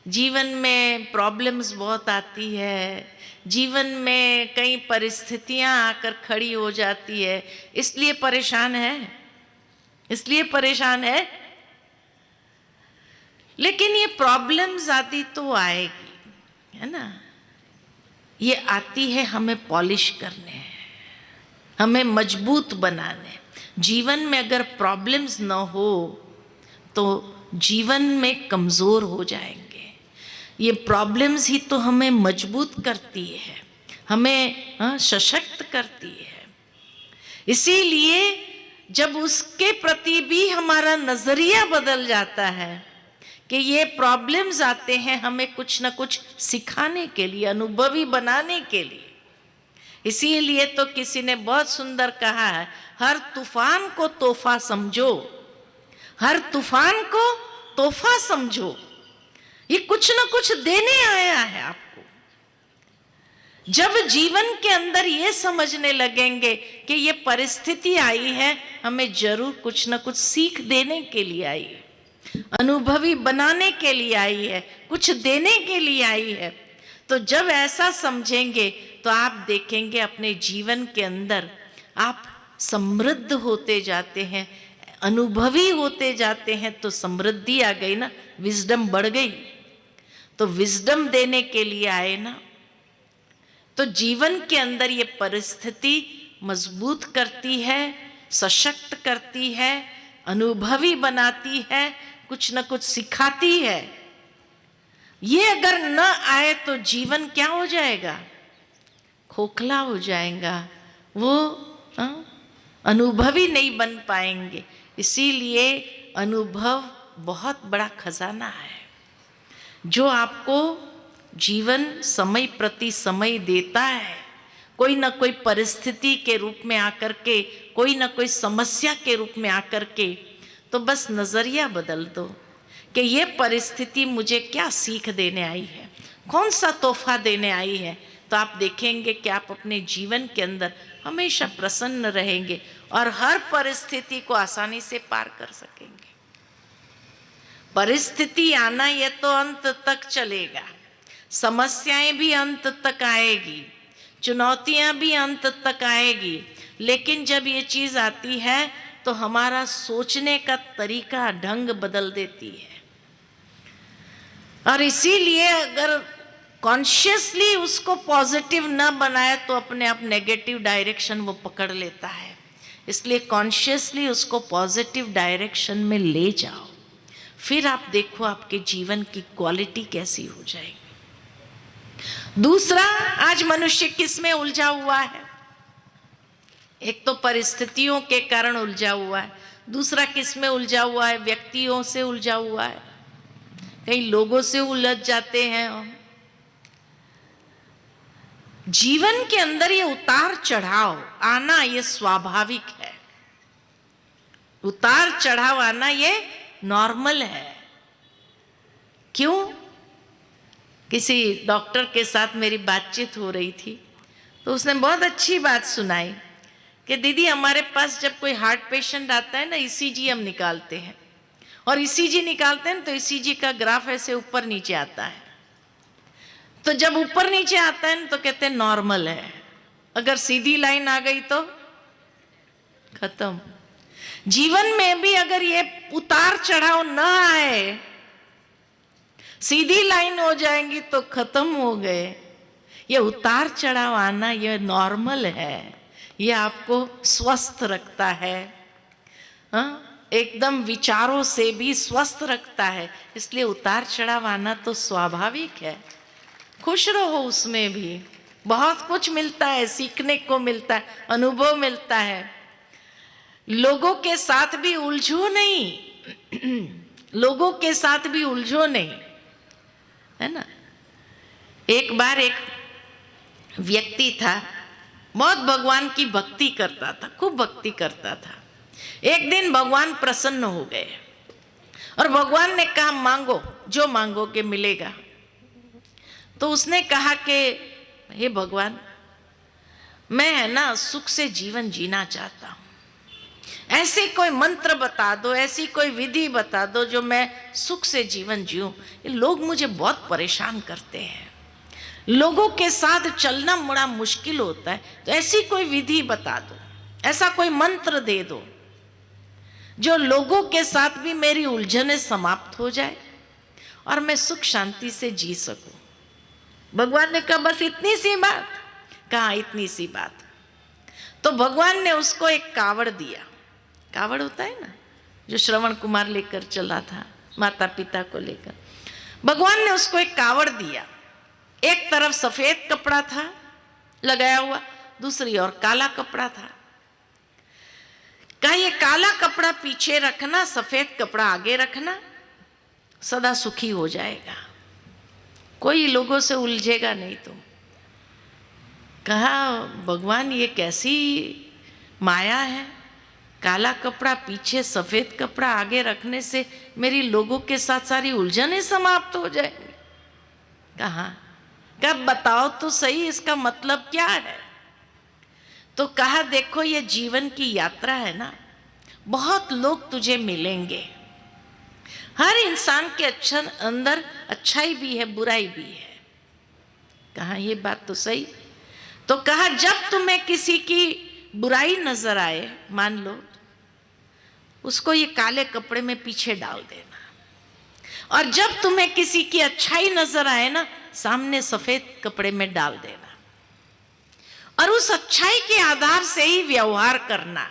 जीवन में प्रॉब्लम्स बहुत आती है, जीवन में कई परिस्थितियां आकर खड़ी हो जाती है, इसलिए परेशान है, इसलिए परेशान है। लेकिन ये प्रॉब्लम्स आती तो आएगी, है ना? ये आती है हमें पॉलिश करने, हमें मजबूत बनाने। जीवन में अगर प्रॉब्लम्स न हो तो जीवन में कमज़ोर हो जाएंगे। ये प्रॉब्लम्स ही तो हमें मजबूत करती है, हमें सशक्त करती है। इसीलिए जब उसके प्रति भी हमारा नज़रिया बदल जाता है कि ये प्रॉब्लम्स आते हैं हमें कुछ ना कुछ सिखाने के लिए, अनुभवी बनाने के लिए। इसीलिए तो किसी ने बहुत सुंदर कहा है, हर तूफान को तोहफा समझो, हर तूफान को तोहफा समझो। ये कुछ ना कुछ देने आया है आपको। जब जीवन के अंदर ये समझने लगेंगे कि ये परिस्थिति आई है हमें जरूर कुछ ना कुछ सीख देने के लिए आई है, अनुभवी बनाने के लिए आई है, कुछ देने के लिए आई है, तो जब ऐसा समझेंगे तो आप देखेंगे अपने जीवन के अंदर आप समृद्ध होते जाते हैं, अनुभवी होते जाते हैं। तो समृद्धि आ गई ना, विजडम बढ़ गई। तो विजडम देने के लिए आए ना, तो जीवन के अंदर ये परिस्थिति मजबूत करती है, सशक्त करती है, अनुभवी बनाती है, कुछ न कुछ सिखाती है। ये अगर न आए तो जीवन क्या हो जाएगा? खोखला हो जाएगा, वो अनुभवी नहीं बन पाएंगे। इसीलिए अनुभव बहुत बड़ा खजाना है जो आपको जीवन समय प्रति समय देता है। कोई ना कोई परिस्थिति के रूप में आकर के, कोई ना कोई समस्या के रूप में आकर के, तो बस नज़रिया बदल दो कि ये परिस्थिति मुझे क्या सीख देने आई है, कौन सा तोहफा देने आई है। तो आप देखेंगे कि आप अपने जीवन के अंदर हमेशा प्रसन्न रहेंगे और हर परिस्थिति को आसानी से पार कर सकेंगे। परिस्थिति आना ये तो अंत तक चलेगा, समस्याएं भी अंत तक आएगी, चुनौतियां भी अंत तक आएगी, लेकिन जब ये चीज़ आती है तो हमारा सोचने का तरीका, ढंग बदल देती है। और इसीलिए अगर कॉन्शियसली उसको पॉजिटिव न बनाए तो अपने आप नेगेटिव डायरेक्शन वो पकड़ लेता है। इसलिए कॉन्शियसली उसको पॉजिटिव डायरेक्शन में ले जाओ, फिर आप देखो आपके जीवन की क्वालिटी कैसी हो जाएगी। दूसरा, आज मनुष्य किस में उलझा हुआ है? एक तो परिस्थितियों के कारण उलझा हुआ है, दूसरा किस में उलझा हुआ है? व्यक्तियों से उलझा हुआ है, कई लोगों से उलझ जाते हैं। जीवन के अंदर ये उतार चढ़ाव आना ये स्वाभाविक है, उतार चढ़ाव आना ये नॉर्मल है। क्यों? किसी डॉक्टर के साथ मेरी बातचीत हो रही थी तो उसने बहुत अच्छी बात सुनाई कि दीदी हमारे पास जब कोई हार्ट पेशेंट आता है ना, ईसीजी हम निकालते हैं, और ईसीजी निकालते हैं तो ईसीजी का ग्राफ ऐसे ऊपर नीचे आता है। तो जब ऊपर नीचे आता है तो कहते हैं नॉर्मल है, अगर सीधी लाइन आ गई तो खत्म। जीवन में भी अगर ये उतार चढ़ाव न आए, सीधी लाइन हो जाएंगी तो खत्म हो गए। ये उतार चढ़ाव आना ये नॉर्मल है, ये आपको स्वस्थ रखता है, हाँ? एकदम विचारों से भी स्वस्थ रखता है, इसलिए उतार चढ़ाव आना तो स्वाभाविक है। खुश रहो, उसमें भी बहुत कुछ मिलता है, सीखने को मिलता है, अनुभव मिलता है। लोगों के साथ भी उलझो नहीं लोगों के साथ भी उलझो नहीं, है ना। एक बार एक व्यक्ति था, बहुत भगवान की भक्ति करता था, खूब भक्ति करता था। एक दिन भगवान प्रसन्न हो गए और भगवान ने कहा मांगो, जो मांगोगे मिलेगा। तो उसने कहा कि हे भगवान, मैं है ना सुख से जीवन जीना चाहता हूँ, ऐसे कोई मंत्र बता दो, ऐसी कोई विधि बता दो जो मैं सुख से जीवन जीऊं। ये लोग मुझे बहुत परेशान करते हैं, लोगों के साथ चलना बड़ा मुश्किल होता है, तो ऐसी कोई विधि बता दो, ऐसा कोई मंत्र दे दो जो लोगों के साथ भी मेरी उलझनें समाप्त हो जाए और मैं सुख शांति से जी सकूं। भगवान ने कहा बस इतनी सी बात? कहा इतनी सी बात। तो भगवान ने उसको एक कावड़ दिया। कावड़ होता है ना, जो श्रवण कुमार लेकर चला था माता पिता को लेकर। भगवान ने उसको एक कावड़ दिया। एक तरफ सफेद कपड़ा था लगाया हुआ, दूसरी ओर काला कपड़ा था। कहा ये काला कपड़ा पीछे रखना, सफेद कपड़ा आगे रखना, सदा सुखी हो जाएगा, कोई लोगों से उलझेगा नहीं तुम। कहा भगवान ये कैसी माया है, काला कपड़ा पीछे सफेद कपड़ा आगे रखने से मेरी लोगों के साथ सारी उलझनें समाप्त हो जाएंगी। कहा कब बताओ तो सही, इसका मतलब क्या है? तो कहा देखो ये जीवन की यात्रा है ना, बहुत लोग तुझे मिलेंगे, हर इंसान के अंदर अच्छाई भी है बुराई भी है। कहा ये बात तो सही। तो कहा जब तुम्हें किसी की बुराई नजर आए, मान लो, उसको ये काले कपड़े में पीछे डाल देना, और जब तुम्हें किसी की अच्छाई नजर आए ना, सामने सफेद कपड़े में डाल देना, और उस अच्छाई के आधार से ही व्यवहार करना।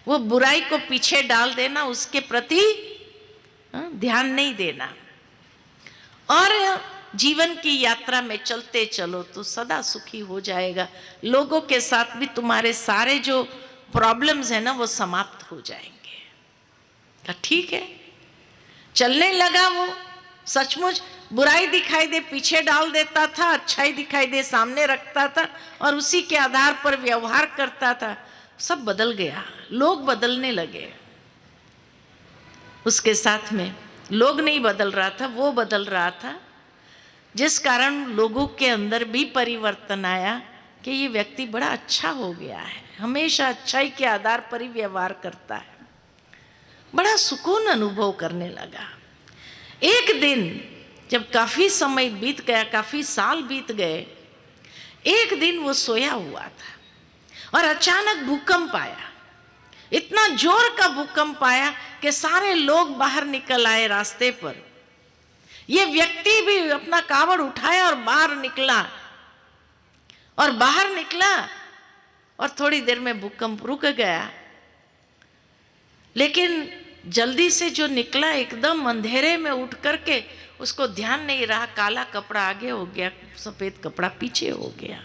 वो बुराई को पीछे डाल देना, उसके प्रति ध्यान नहीं देना, और जीवन की यात्रा में चलते चलो तो सदा सुखी हो जाएगा। लोगों के साथ भी तुम्हारे सारे जो प्रॉब्लम्स है ना वो समाप्त हो जाएंगे। तो ठीक है, चलने लगा वो। सचमुच बुराई दिखाई दे पीछे डाल देता था, अच्छाई दिखाई दे सामने रखता था, और उसी के आधार पर व्यवहार करता था। सब बदल गया, लोग बदलने लगे। उसके साथ में लोग नहीं बदल रहा था, वो बदल रहा था, जिस कारण लोगों के अंदर भी परिवर्तन आया कि ये व्यक्ति बड़ा अच्छा हो गया है, हमेशा अच्छाई के आधार पर ही व्यवहार करता है। बड़ा सुकून अनुभव करने लगा। एक दिन जब काफी समय बीत गया, काफी साल बीत गए, एक दिन वो सोया हुआ था और अचानक भूकंप आया। इतना जोर का भूकंप आया कि सारे लोग बाहर निकल आए रास्ते पर। ये व्यक्ति भी अपना कावड़ उठाया और बाहर निकला, और थोड़ी देर में भूकंप रुक गया। लेकिन जल्दी से जो निकला, एकदम अंधेरे में उठ करके उसको ध्यान नहीं रहा, काला कपड़ा आगे हो गया, सफेद कपड़ा पीछे हो गया।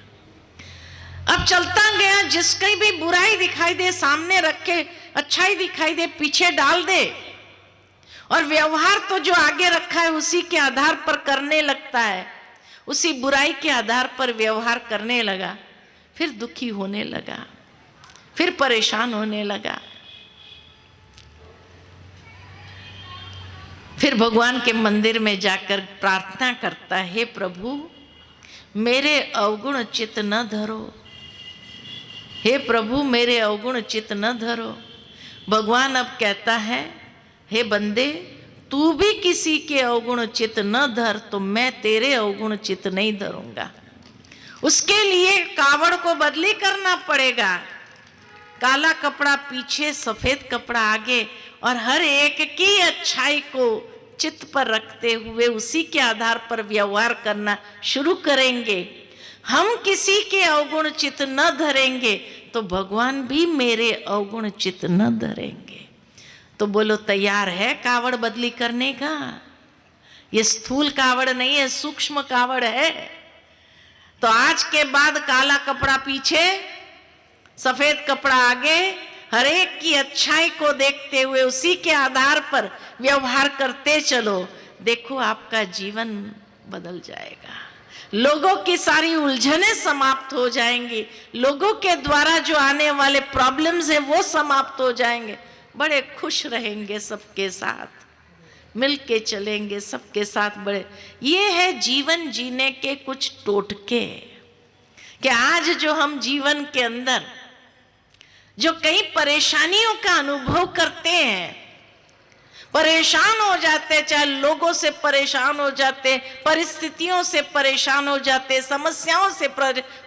अब चलता गया, जिसकी भी बुराई दिखाई दे सामने रखे, अच्छाई दिखाई दे पीछे डाल दे, और व्यवहार तो जो आगे रखा है उसी के आधार पर करने लगता है। उसी बुराई के आधार पर व्यवहार करने लगा, फिर दुखी होने लगा, फिर परेशान होने लगा। फिर भगवान के मंदिर में जाकर प्रार्थना करता, हे प्रभु मेरे अवगुण चित्त न धरो, हे प्रभु मेरे अवगुण चित्त न धरो। भगवान अब कहता है, हे बंदे तू भी किसी के अवगुण चित्त न धर, तो मैं तेरे अवगुण चित्त नहीं धरूंगा। उसके लिए कावड़ को बदली करना पड़ेगा, काला कपड़ा पीछे सफेद कपड़ा आगे, और हर एक की अच्छाई को चित्त पर रखते हुए उसी के आधार पर व्यवहार करना शुरू करेंगे, हम किसी के अवगुण चित्त न धरेंगे तो भगवान भी मेरे अवगुण चित्त न धरेंगे। तो बोलो तैयार है कावड़ बदली करने का? ये स्थूल कावड़ नहीं है, सूक्ष्म कावड़ है। तो आज के बाद काला कपड़ा पीछे, सफेद कपड़ा आगे, हर एक की अच्छाई को देखते हुए उसी के आधार पर व्यवहार करते चलो। देखो आपका जीवन बदल जाएगा, लोगों की सारी उलझनें समाप्त हो जाएंगी, लोगों के द्वारा जो आने वाले प्रॉब्लम्स है वो समाप्त हो जाएंगे, बड़े खुश रहेंगे, सबके साथ मिलके चलेंगे, सबके साथ बड़े। ये है जीवन जीने के कुछ टोटके कि आज जो हम जीवन के अंदर जो कई परेशानियों का अनुभव करते हैं, परेशान हो जाते, चाहे लोगों से परेशान हो जाते, परिस्थितियों से परेशान हो जाते, समस्याओं से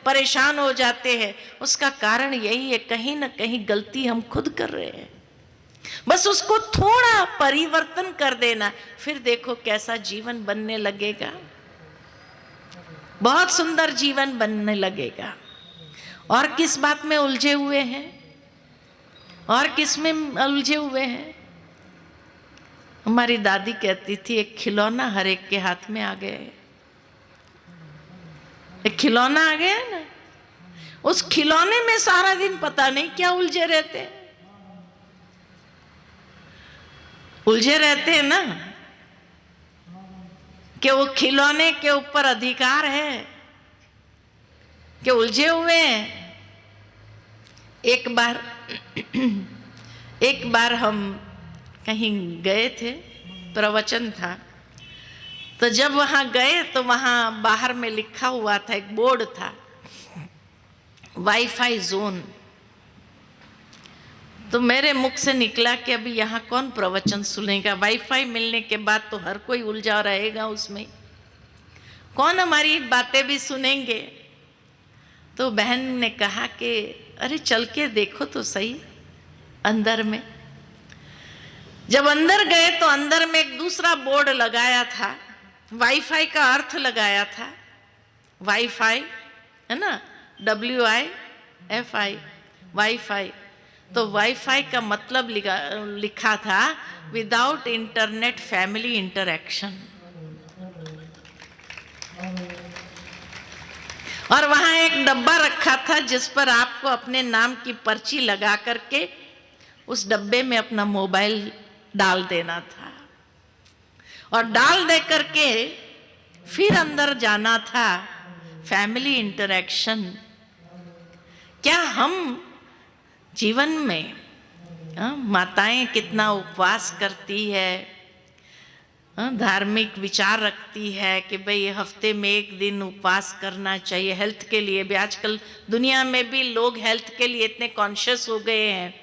परेशान हो जाते हैं, उसका कारण यही है कहीं ना कहीं गलती हम खुद कर रहे हैं। बस उसको थोड़ा परिवर्तन कर देना, फिर देखो कैसा जीवन बनने लगेगा, बहुत सुंदर जीवन बनने लगेगा। और किस बात में उलझे हुए हैं, और किस में उलझे हुए हैं? हमारी दादी कहती थी एक खिलौना हर एक के हाथ में आ गया है, एक खिलौना आ गया है ना, उस खिलौने में सारा दिन पता नहीं क्या उलझे रहते हैं, उलझे रहते हैं ना, कि वो खिलौने के ऊपर अधिकार है कि उलझे हुए हैं। एक बार हम कहीं गए थे, प्रवचन था, तो जब वहां गए तो वहां बाहर में लिखा हुआ था, एक बोर्ड था, वाईफाई जोन। तो मेरे मुख से निकला कि अभी यहाँ कौन प्रवचन सुनेगा, वाईफाई मिलने के बाद तो हर कोई उलझा रहेगा उसमें, कौन हमारी बातें भी सुनेंगे। तो बहन ने कहा कि अरे चल के देखो तो सही अंदर में। जब अंदर गए तो अंदर में एक दूसरा बोर्ड लगाया था, वाईफाई का अर्थ लगाया था, वाईफाई है ना, WIFI, वाईफाई। तो वाईफाई का मतलब लिखा था विदाउट इंटरनेट फैमिली इंटरैक्शन। और वहां एक डब्बा रखा था जिस पर आपको अपने नाम की पर्ची लगा करके उस डब्बे में अपना मोबाइल डाल देना था, और डाल दे करके फिर अंदर जाना था, फैमिली इंटरैक्शन। क्या हम जीवन में माताएं कितना उपवास करती है, धार्मिक विचार रखती है कि भाई हफ्ते में एक दिन उपवास करना चाहिए, हेल्थ के लिए भी। आजकल दुनिया में भी लोग हेल्थ के लिए इतने कॉन्शियस हो गए हैं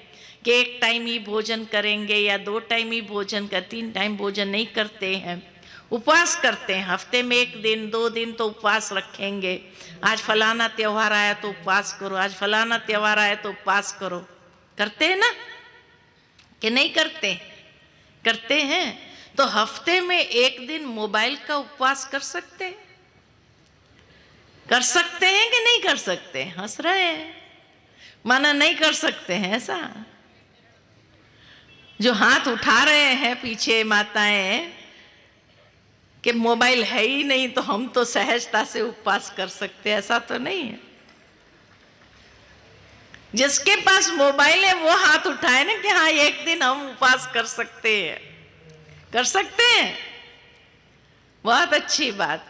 कि एक टाइम ही भोजन करेंगे या 2 टाइम ही भोजन कर, 3 टाइम भोजन नहीं करते हैं, उपवास करते हैं। हफ्ते में 1 दिन 2 दिन तो उपवास रखेंगे, आज फलाना त्योहार आया तो उपवास करो, आज फलाना त्योहार आया तो उपवास करो। करते हैं ना कि नहीं करते? करते हैं। तो हफ्ते में 1 दिन मोबाइल का उपवास कर सकते हैं? कर सकते हैं कि नहीं कर सकते? हंस रहे हैं, माना नहीं कर सकते हैं ऐसा। जो हाथ उठा रहे हैं पीछे माताएं कि मोबाइल है ही नहीं तो हम तो सहजता से उपवास कर सकते हैं, ऐसा तो नहीं है। जिसके पास मोबाइल है वो हाथ उठाए ना कि हाँ 1 दिन हम उपवास कर सकते हैं। कर सकते हैं, बहुत अच्छी बात।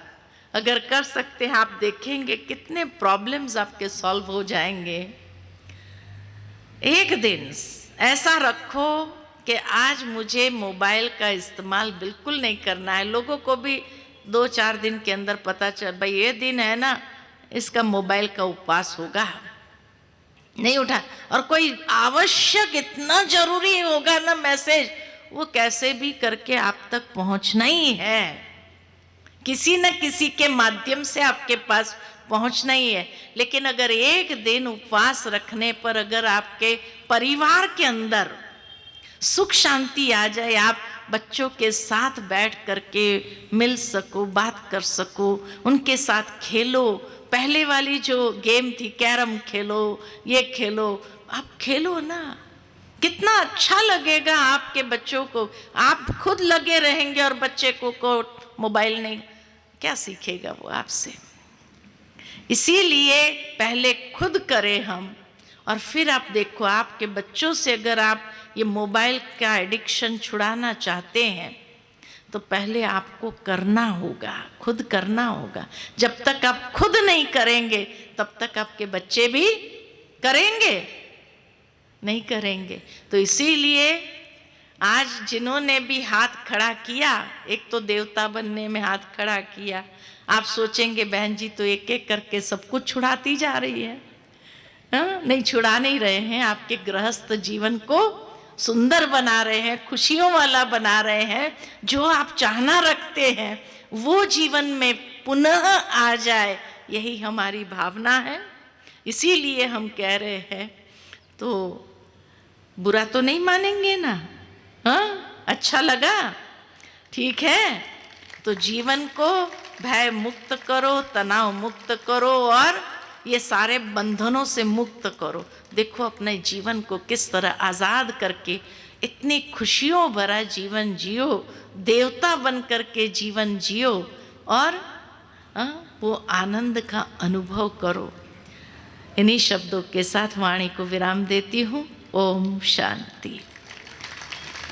अगर कर सकते हैं, आप देखेंगे कितने प्रॉब्लम्स आपके सॉल्व हो जाएंगे। 1 दिन ऐसा रखो कि आज मुझे मोबाइल का इस्तेमाल बिल्कुल नहीं करना है। लोगों को भी 2-4 दिन के अंदर पता चल भाई ये दिन है ना, इसका मोबाइल का उपवास होगा, नहीं उठा। और कोई आवश्यक इतना जरूरी होगा ना मैसेज, वो कैसे भी करके आप तक पहुंचना ही है, किसी न किसी के माध्यम से आपके पास पहुंचना ही है। लेकिन अगर 1 दिन उपवास रखने पर अगर आपके परिवार के अंदर सुख शांति आ जाए, आप बच्चों के साथ बैठ करके मिल सको, बात कर सको, उनके साथ खेलो। पहले वाली जो गेम थी, कैरम खेलो, ये खेलो, आप खेलो ना, कितना अच्छा लगेगा आपके बच्चों को। आप खुद लगे रहेंगे और बच्चे को मोबाइल नहीं, क्या सीखेगा वो आपसे। इसीलिए पहले खुद करें हम, और फिर आप देखो आपके बच्चों से अगर आप ये मोबाइल का एडिक्शन छुड़ाना चाहते हैं तो पहले आपको करना होगा, खुद करना होगा। जब तक आप खुद नहीं करेंगे तब तक आपके बच्चे भी करेंगे नहीं करेंगे। तो इसीलिए आज जिन्होंने भी हाथ खड़ा किया, एक तो देवता बनने में हाथ खड़ा किया, आप सोचेंगे बहन जी तो एक एक करके सब कुछ छुड़ाती जा रही है। नहीं, छुड़ा नहीं रहे हैं, आपके गृहस्थ जीवन को सुंदर बना रहे हैं, खुशियों वाला बना रहे हैं। जो आप चाहना रखते हैं वो जीवन में पुनः आ जाए, यही हमारी भावना है। इसीलिए हम कह रहे हैं, तो बुरा तो नहीं मानेंगे ना? हाँ, अच्छा लगा, ठीक है। तो जीवन को भय मुक्त करो, तनाव मुक्त करो और ये सारे बंधनों से मुक्त करो। देखो अपने जीवन को किस तरह आज़ाद करके इतनी खुशियों भरा जीवन जियो, देवता बन करके जीवन जियो और वो आनंद का अनुभव करो। इन्हीं शब्दों के साथ वाणी को विराम देती हूँ। ओम शांति।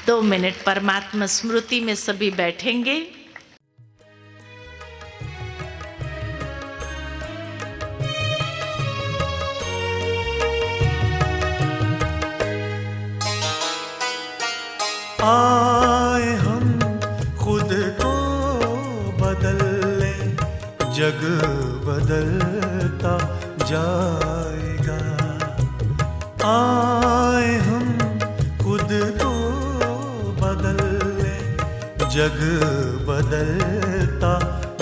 2 मिनट परमात्मा स्मृति में सभी बैठेंगे। आए हम खुद को बदल ले, जग बदलता जाएगा। आए हम खुद को बदल ले, जग बदलता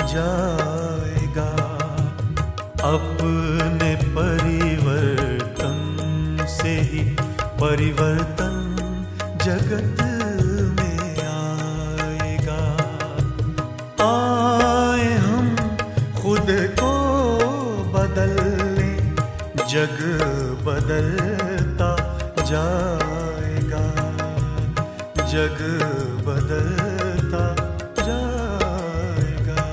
जाएगा। अपने परिवर्तन से ही परिवर्तन जगत में आएगा। आए हम खुद को बदल लें, जग बदलता जाएगा, जग बदलता जाएगा।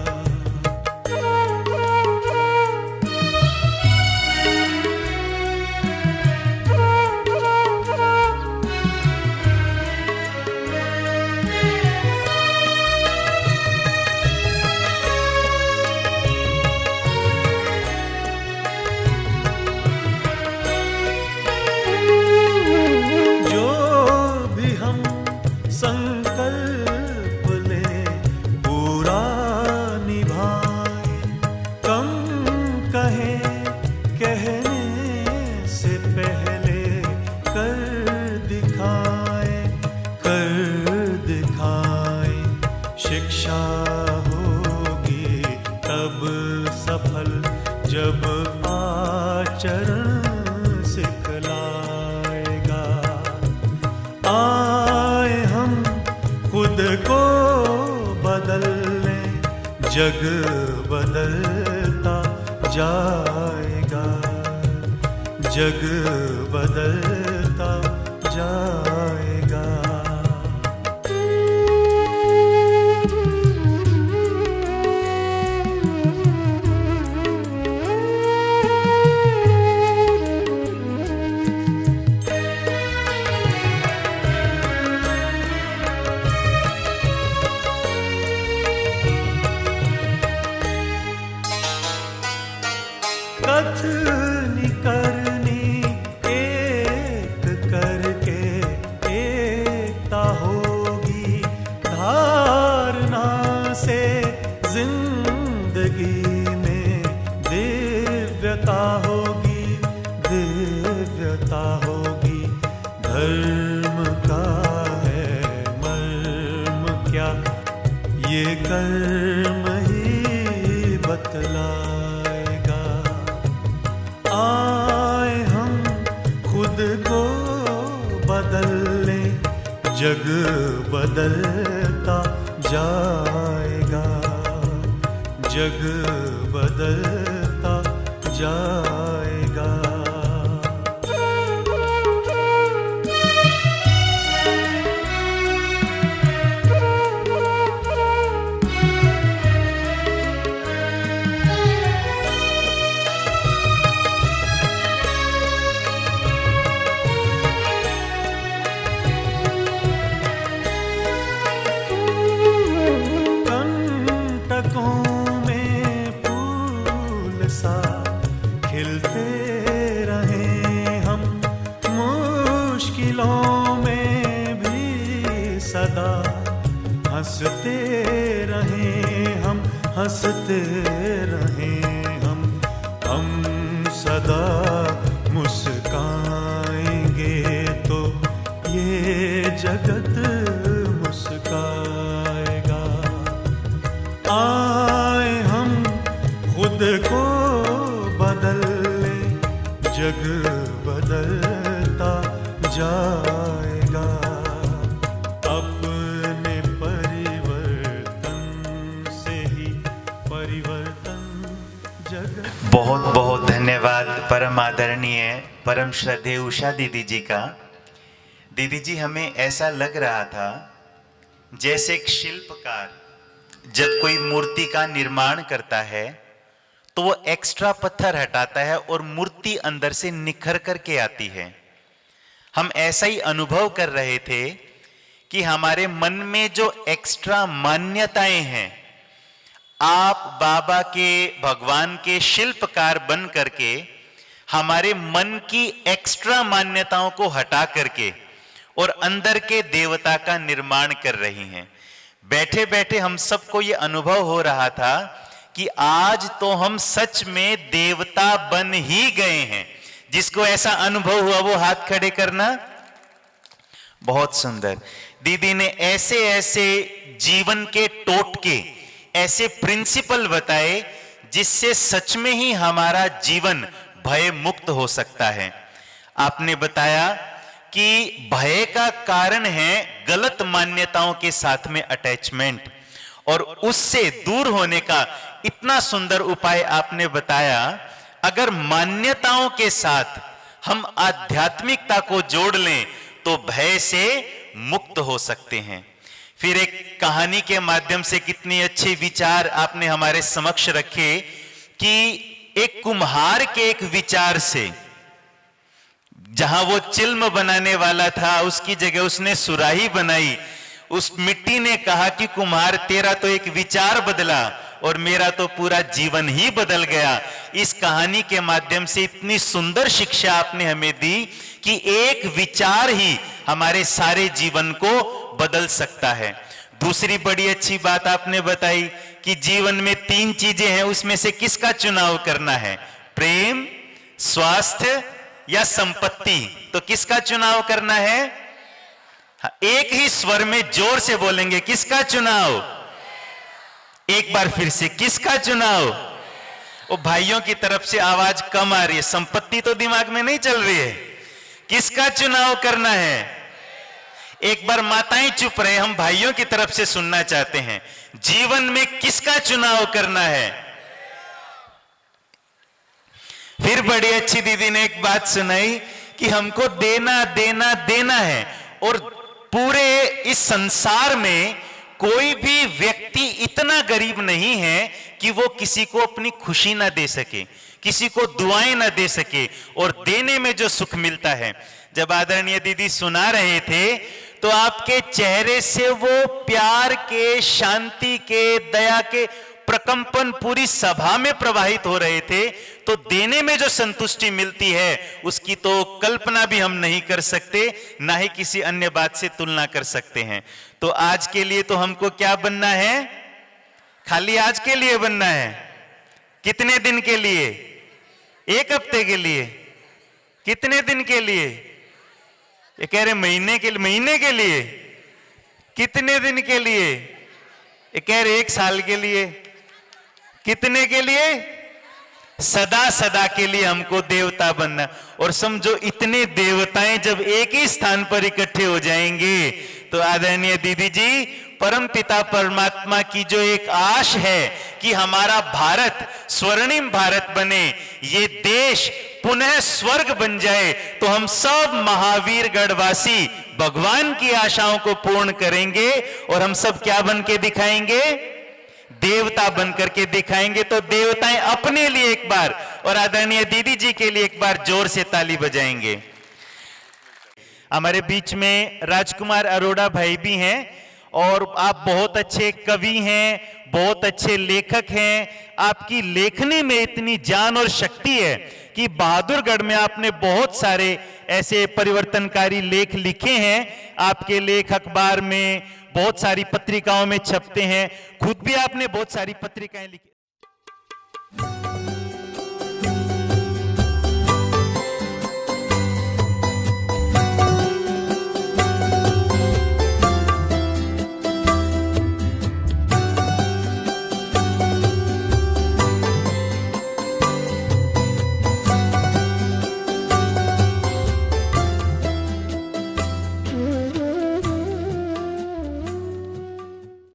संकल्प ले पूरा निभाए, कम कहे कहने से पहले कर दिखाए, कर दिखाए। शिक्षा होगी तब सफल जब आचरण सिखलाएगा। आए हम खुद को बदल लें, जग बदलता जाएगा, जग बदलता जाएगा। कथनी करनी एक करके एकता होगी, धारणा से जिंदगी में दिव्यता होगी, दिव्यता होगी। धर्म का है मर्म क्या, ये कर्म ही बतलाएगा। आए हम खुद को बदल लें, जग बदलता जाएगा, जग बदलता जाएगा। हंसते रहें हम, हंसते रहें हम सदा मुस्काएंगे तो ये जगत मुस्काएगा। आए हम खुद को बदल लें, जग बदलता जाएगा। अपने परिवर्तन से ही परिवर्तन जगत। बहुत बहुत धन्यवाद परम आदरणीय परम श्रद्धेय उषा दीदी जी का। दीदी जी, हमें ऐसा लग रहा था जैसे एक शिल्पकार जब कोई मूर्ति का निर्माण करता है तो वो एक्स्ट्रा पत्थर हटाता है और मूर्ति अंदर से निखर करके आती है। हम ऐसा ही अनुभव कर रहे थे कि हमारे मन में जो एक्स्ट्रा मान्यताएं हैं, आप बाबा के, भगवान के शिल्पकार बन करके हमारे मन की एक्स्ट्रा मान्यताओं को हटा करके और अंदर के देवता का निर्माण कर रही हैं। बैठे बैठे हम सबको ये अनुभव हो रहा था कि आज तो हम सच में देवता बन ही गए हैं। जिसको ऐसा अनुभव हुआ वो हाथ खड़े करना। बहुत सुंदर। दीदी ने ऐसे ऐसे जीवन के टोटके, ऐसे प्रिंसिपल बताए जिससे सच में ही हमारा जीवन भय मुक्त हो सकता है। आपने बताया कि भय का कारण है गलत मान्यताओं के साथ में अटैचमेंट, और उससे दूर होने का इतना सुंदर उपाय आपने बताया। अगर मान्यताओं के साथ हम आध्यात्मिकता को जोड़ लें तो भय से मुक्त हो सकते हैं। फिर एक कहानी के माध्यम से कितनी अच्छे विचार आपने हमारे समक्ष रखे कि एक कुम्हार के एक विचार से, जहां वो चिल्म बनाने वाला था उसकी जगह उसने सुराही बनाई। उस मिट्टी ने कहा कि कुम्हार, तेरा तो एक विचार बदला और मेरा तो पूरा जीवन ही बदल गया। इस कहानी के माध्यम से इतनी सुंदर शिक्षा आपने हमें दी कि एक विचार ही हमारे सारे जीवन को बदल सकता है। दूसरी बड़ी अच्छी बात आपने बताई कि जीवन में 3 चीजें हैं, उसमें से किसका चुनाव करना है? प्रेम, स्वास्थ्य या संपत्ति? तो किसका चुनाव करना है? एक ही स्वर में जोर से बोलेंगे, किसका चुनाव? एक बार फिर से, किसका चुनाव? वो भाइयों की तरफ से आवाज कम आ रही है, संपत्ति तो दिमाग में नहीं चल रही है। किसका चुनाव करना है? एक बार माताएं चुप रहे, हम भाइयों की तरफ से सुनना चाहते हैं। जीवन में किसका चुनाव करना है? फिर बड़ी अच्छी दीदी ने एक बात सुनाई कि हमको देना देना देना है, और पूरे इस संसार में कोई भी व्यक्ति इतना गरीब नहीं है कि वो किसी को अपनी खुशी ना दे सके, किसी को दुआएं ना दे सके, और देने में जो सुख मिलता है। जब आदरणीय दीदी सुना रहे थे तो आपके चेहरे से वो प्यार के, शांति के, दया के प्रकंपन पूरी सभा में प्रवाहित हो रहे थे। तो देने में जो संतुष्टि मिलती है उसकी तो कल्पना भी हम नहीं कर सकते, ना ही किसी अन्य बात से तुलना कर सकते हैं। तो आज के लिए तो हमको क्या बनना है? खाली आज के लिए बनना है। कितने दिन के लिए? 1 हफ्ते के लिए? कितने दिन के लिए? ये कह रहे महीने के लिए? कितने दिन के लिए? ये कह रहे 1 साल के लिए? कितने के लिए? सदा सदा के लिए हमको देवता बनना। और समझो, इतने देवताएं जब एक ही स्थान पर इकट्ठे हो जाएंगे तो आदरणीय दीदी जी, परम पिता परमात्मा की जो एक आश है कि हमारा भारत स्वर्णिम भारत बने, ये देश पुनः स्वर्ग बन जाए, तो हम सब महावीर गढ़वासी भगवान की आशाओं को पूर्ण करेंगे और हम सब क्या बन के दिखाएंगे? देवता बन करके दिखाएंगे। तो देवताएं अपने लिए एक बार और आदरणीय दीदी जी के लिए एक बार जोर से ताली बजाएंगे। हमारे बीच में राजकुमार अरोड़ा भाई भी हैं और आप बहुत अच्छे कवि हैं, बहुत अच्छे लेखक हैं। आपकी लेखनी में इतनी जान और शक्ति है कि बहादुरगढ़ में आपने बहुत सारे ऐसे परिवर्तनकारी लेख लिखे हैं। आपके लेख अखबार में, बहुत सारी पत्रिकाओं में छपते हैं। खुद भी आपने बहुत सारी पत्रिकाएं लिखी।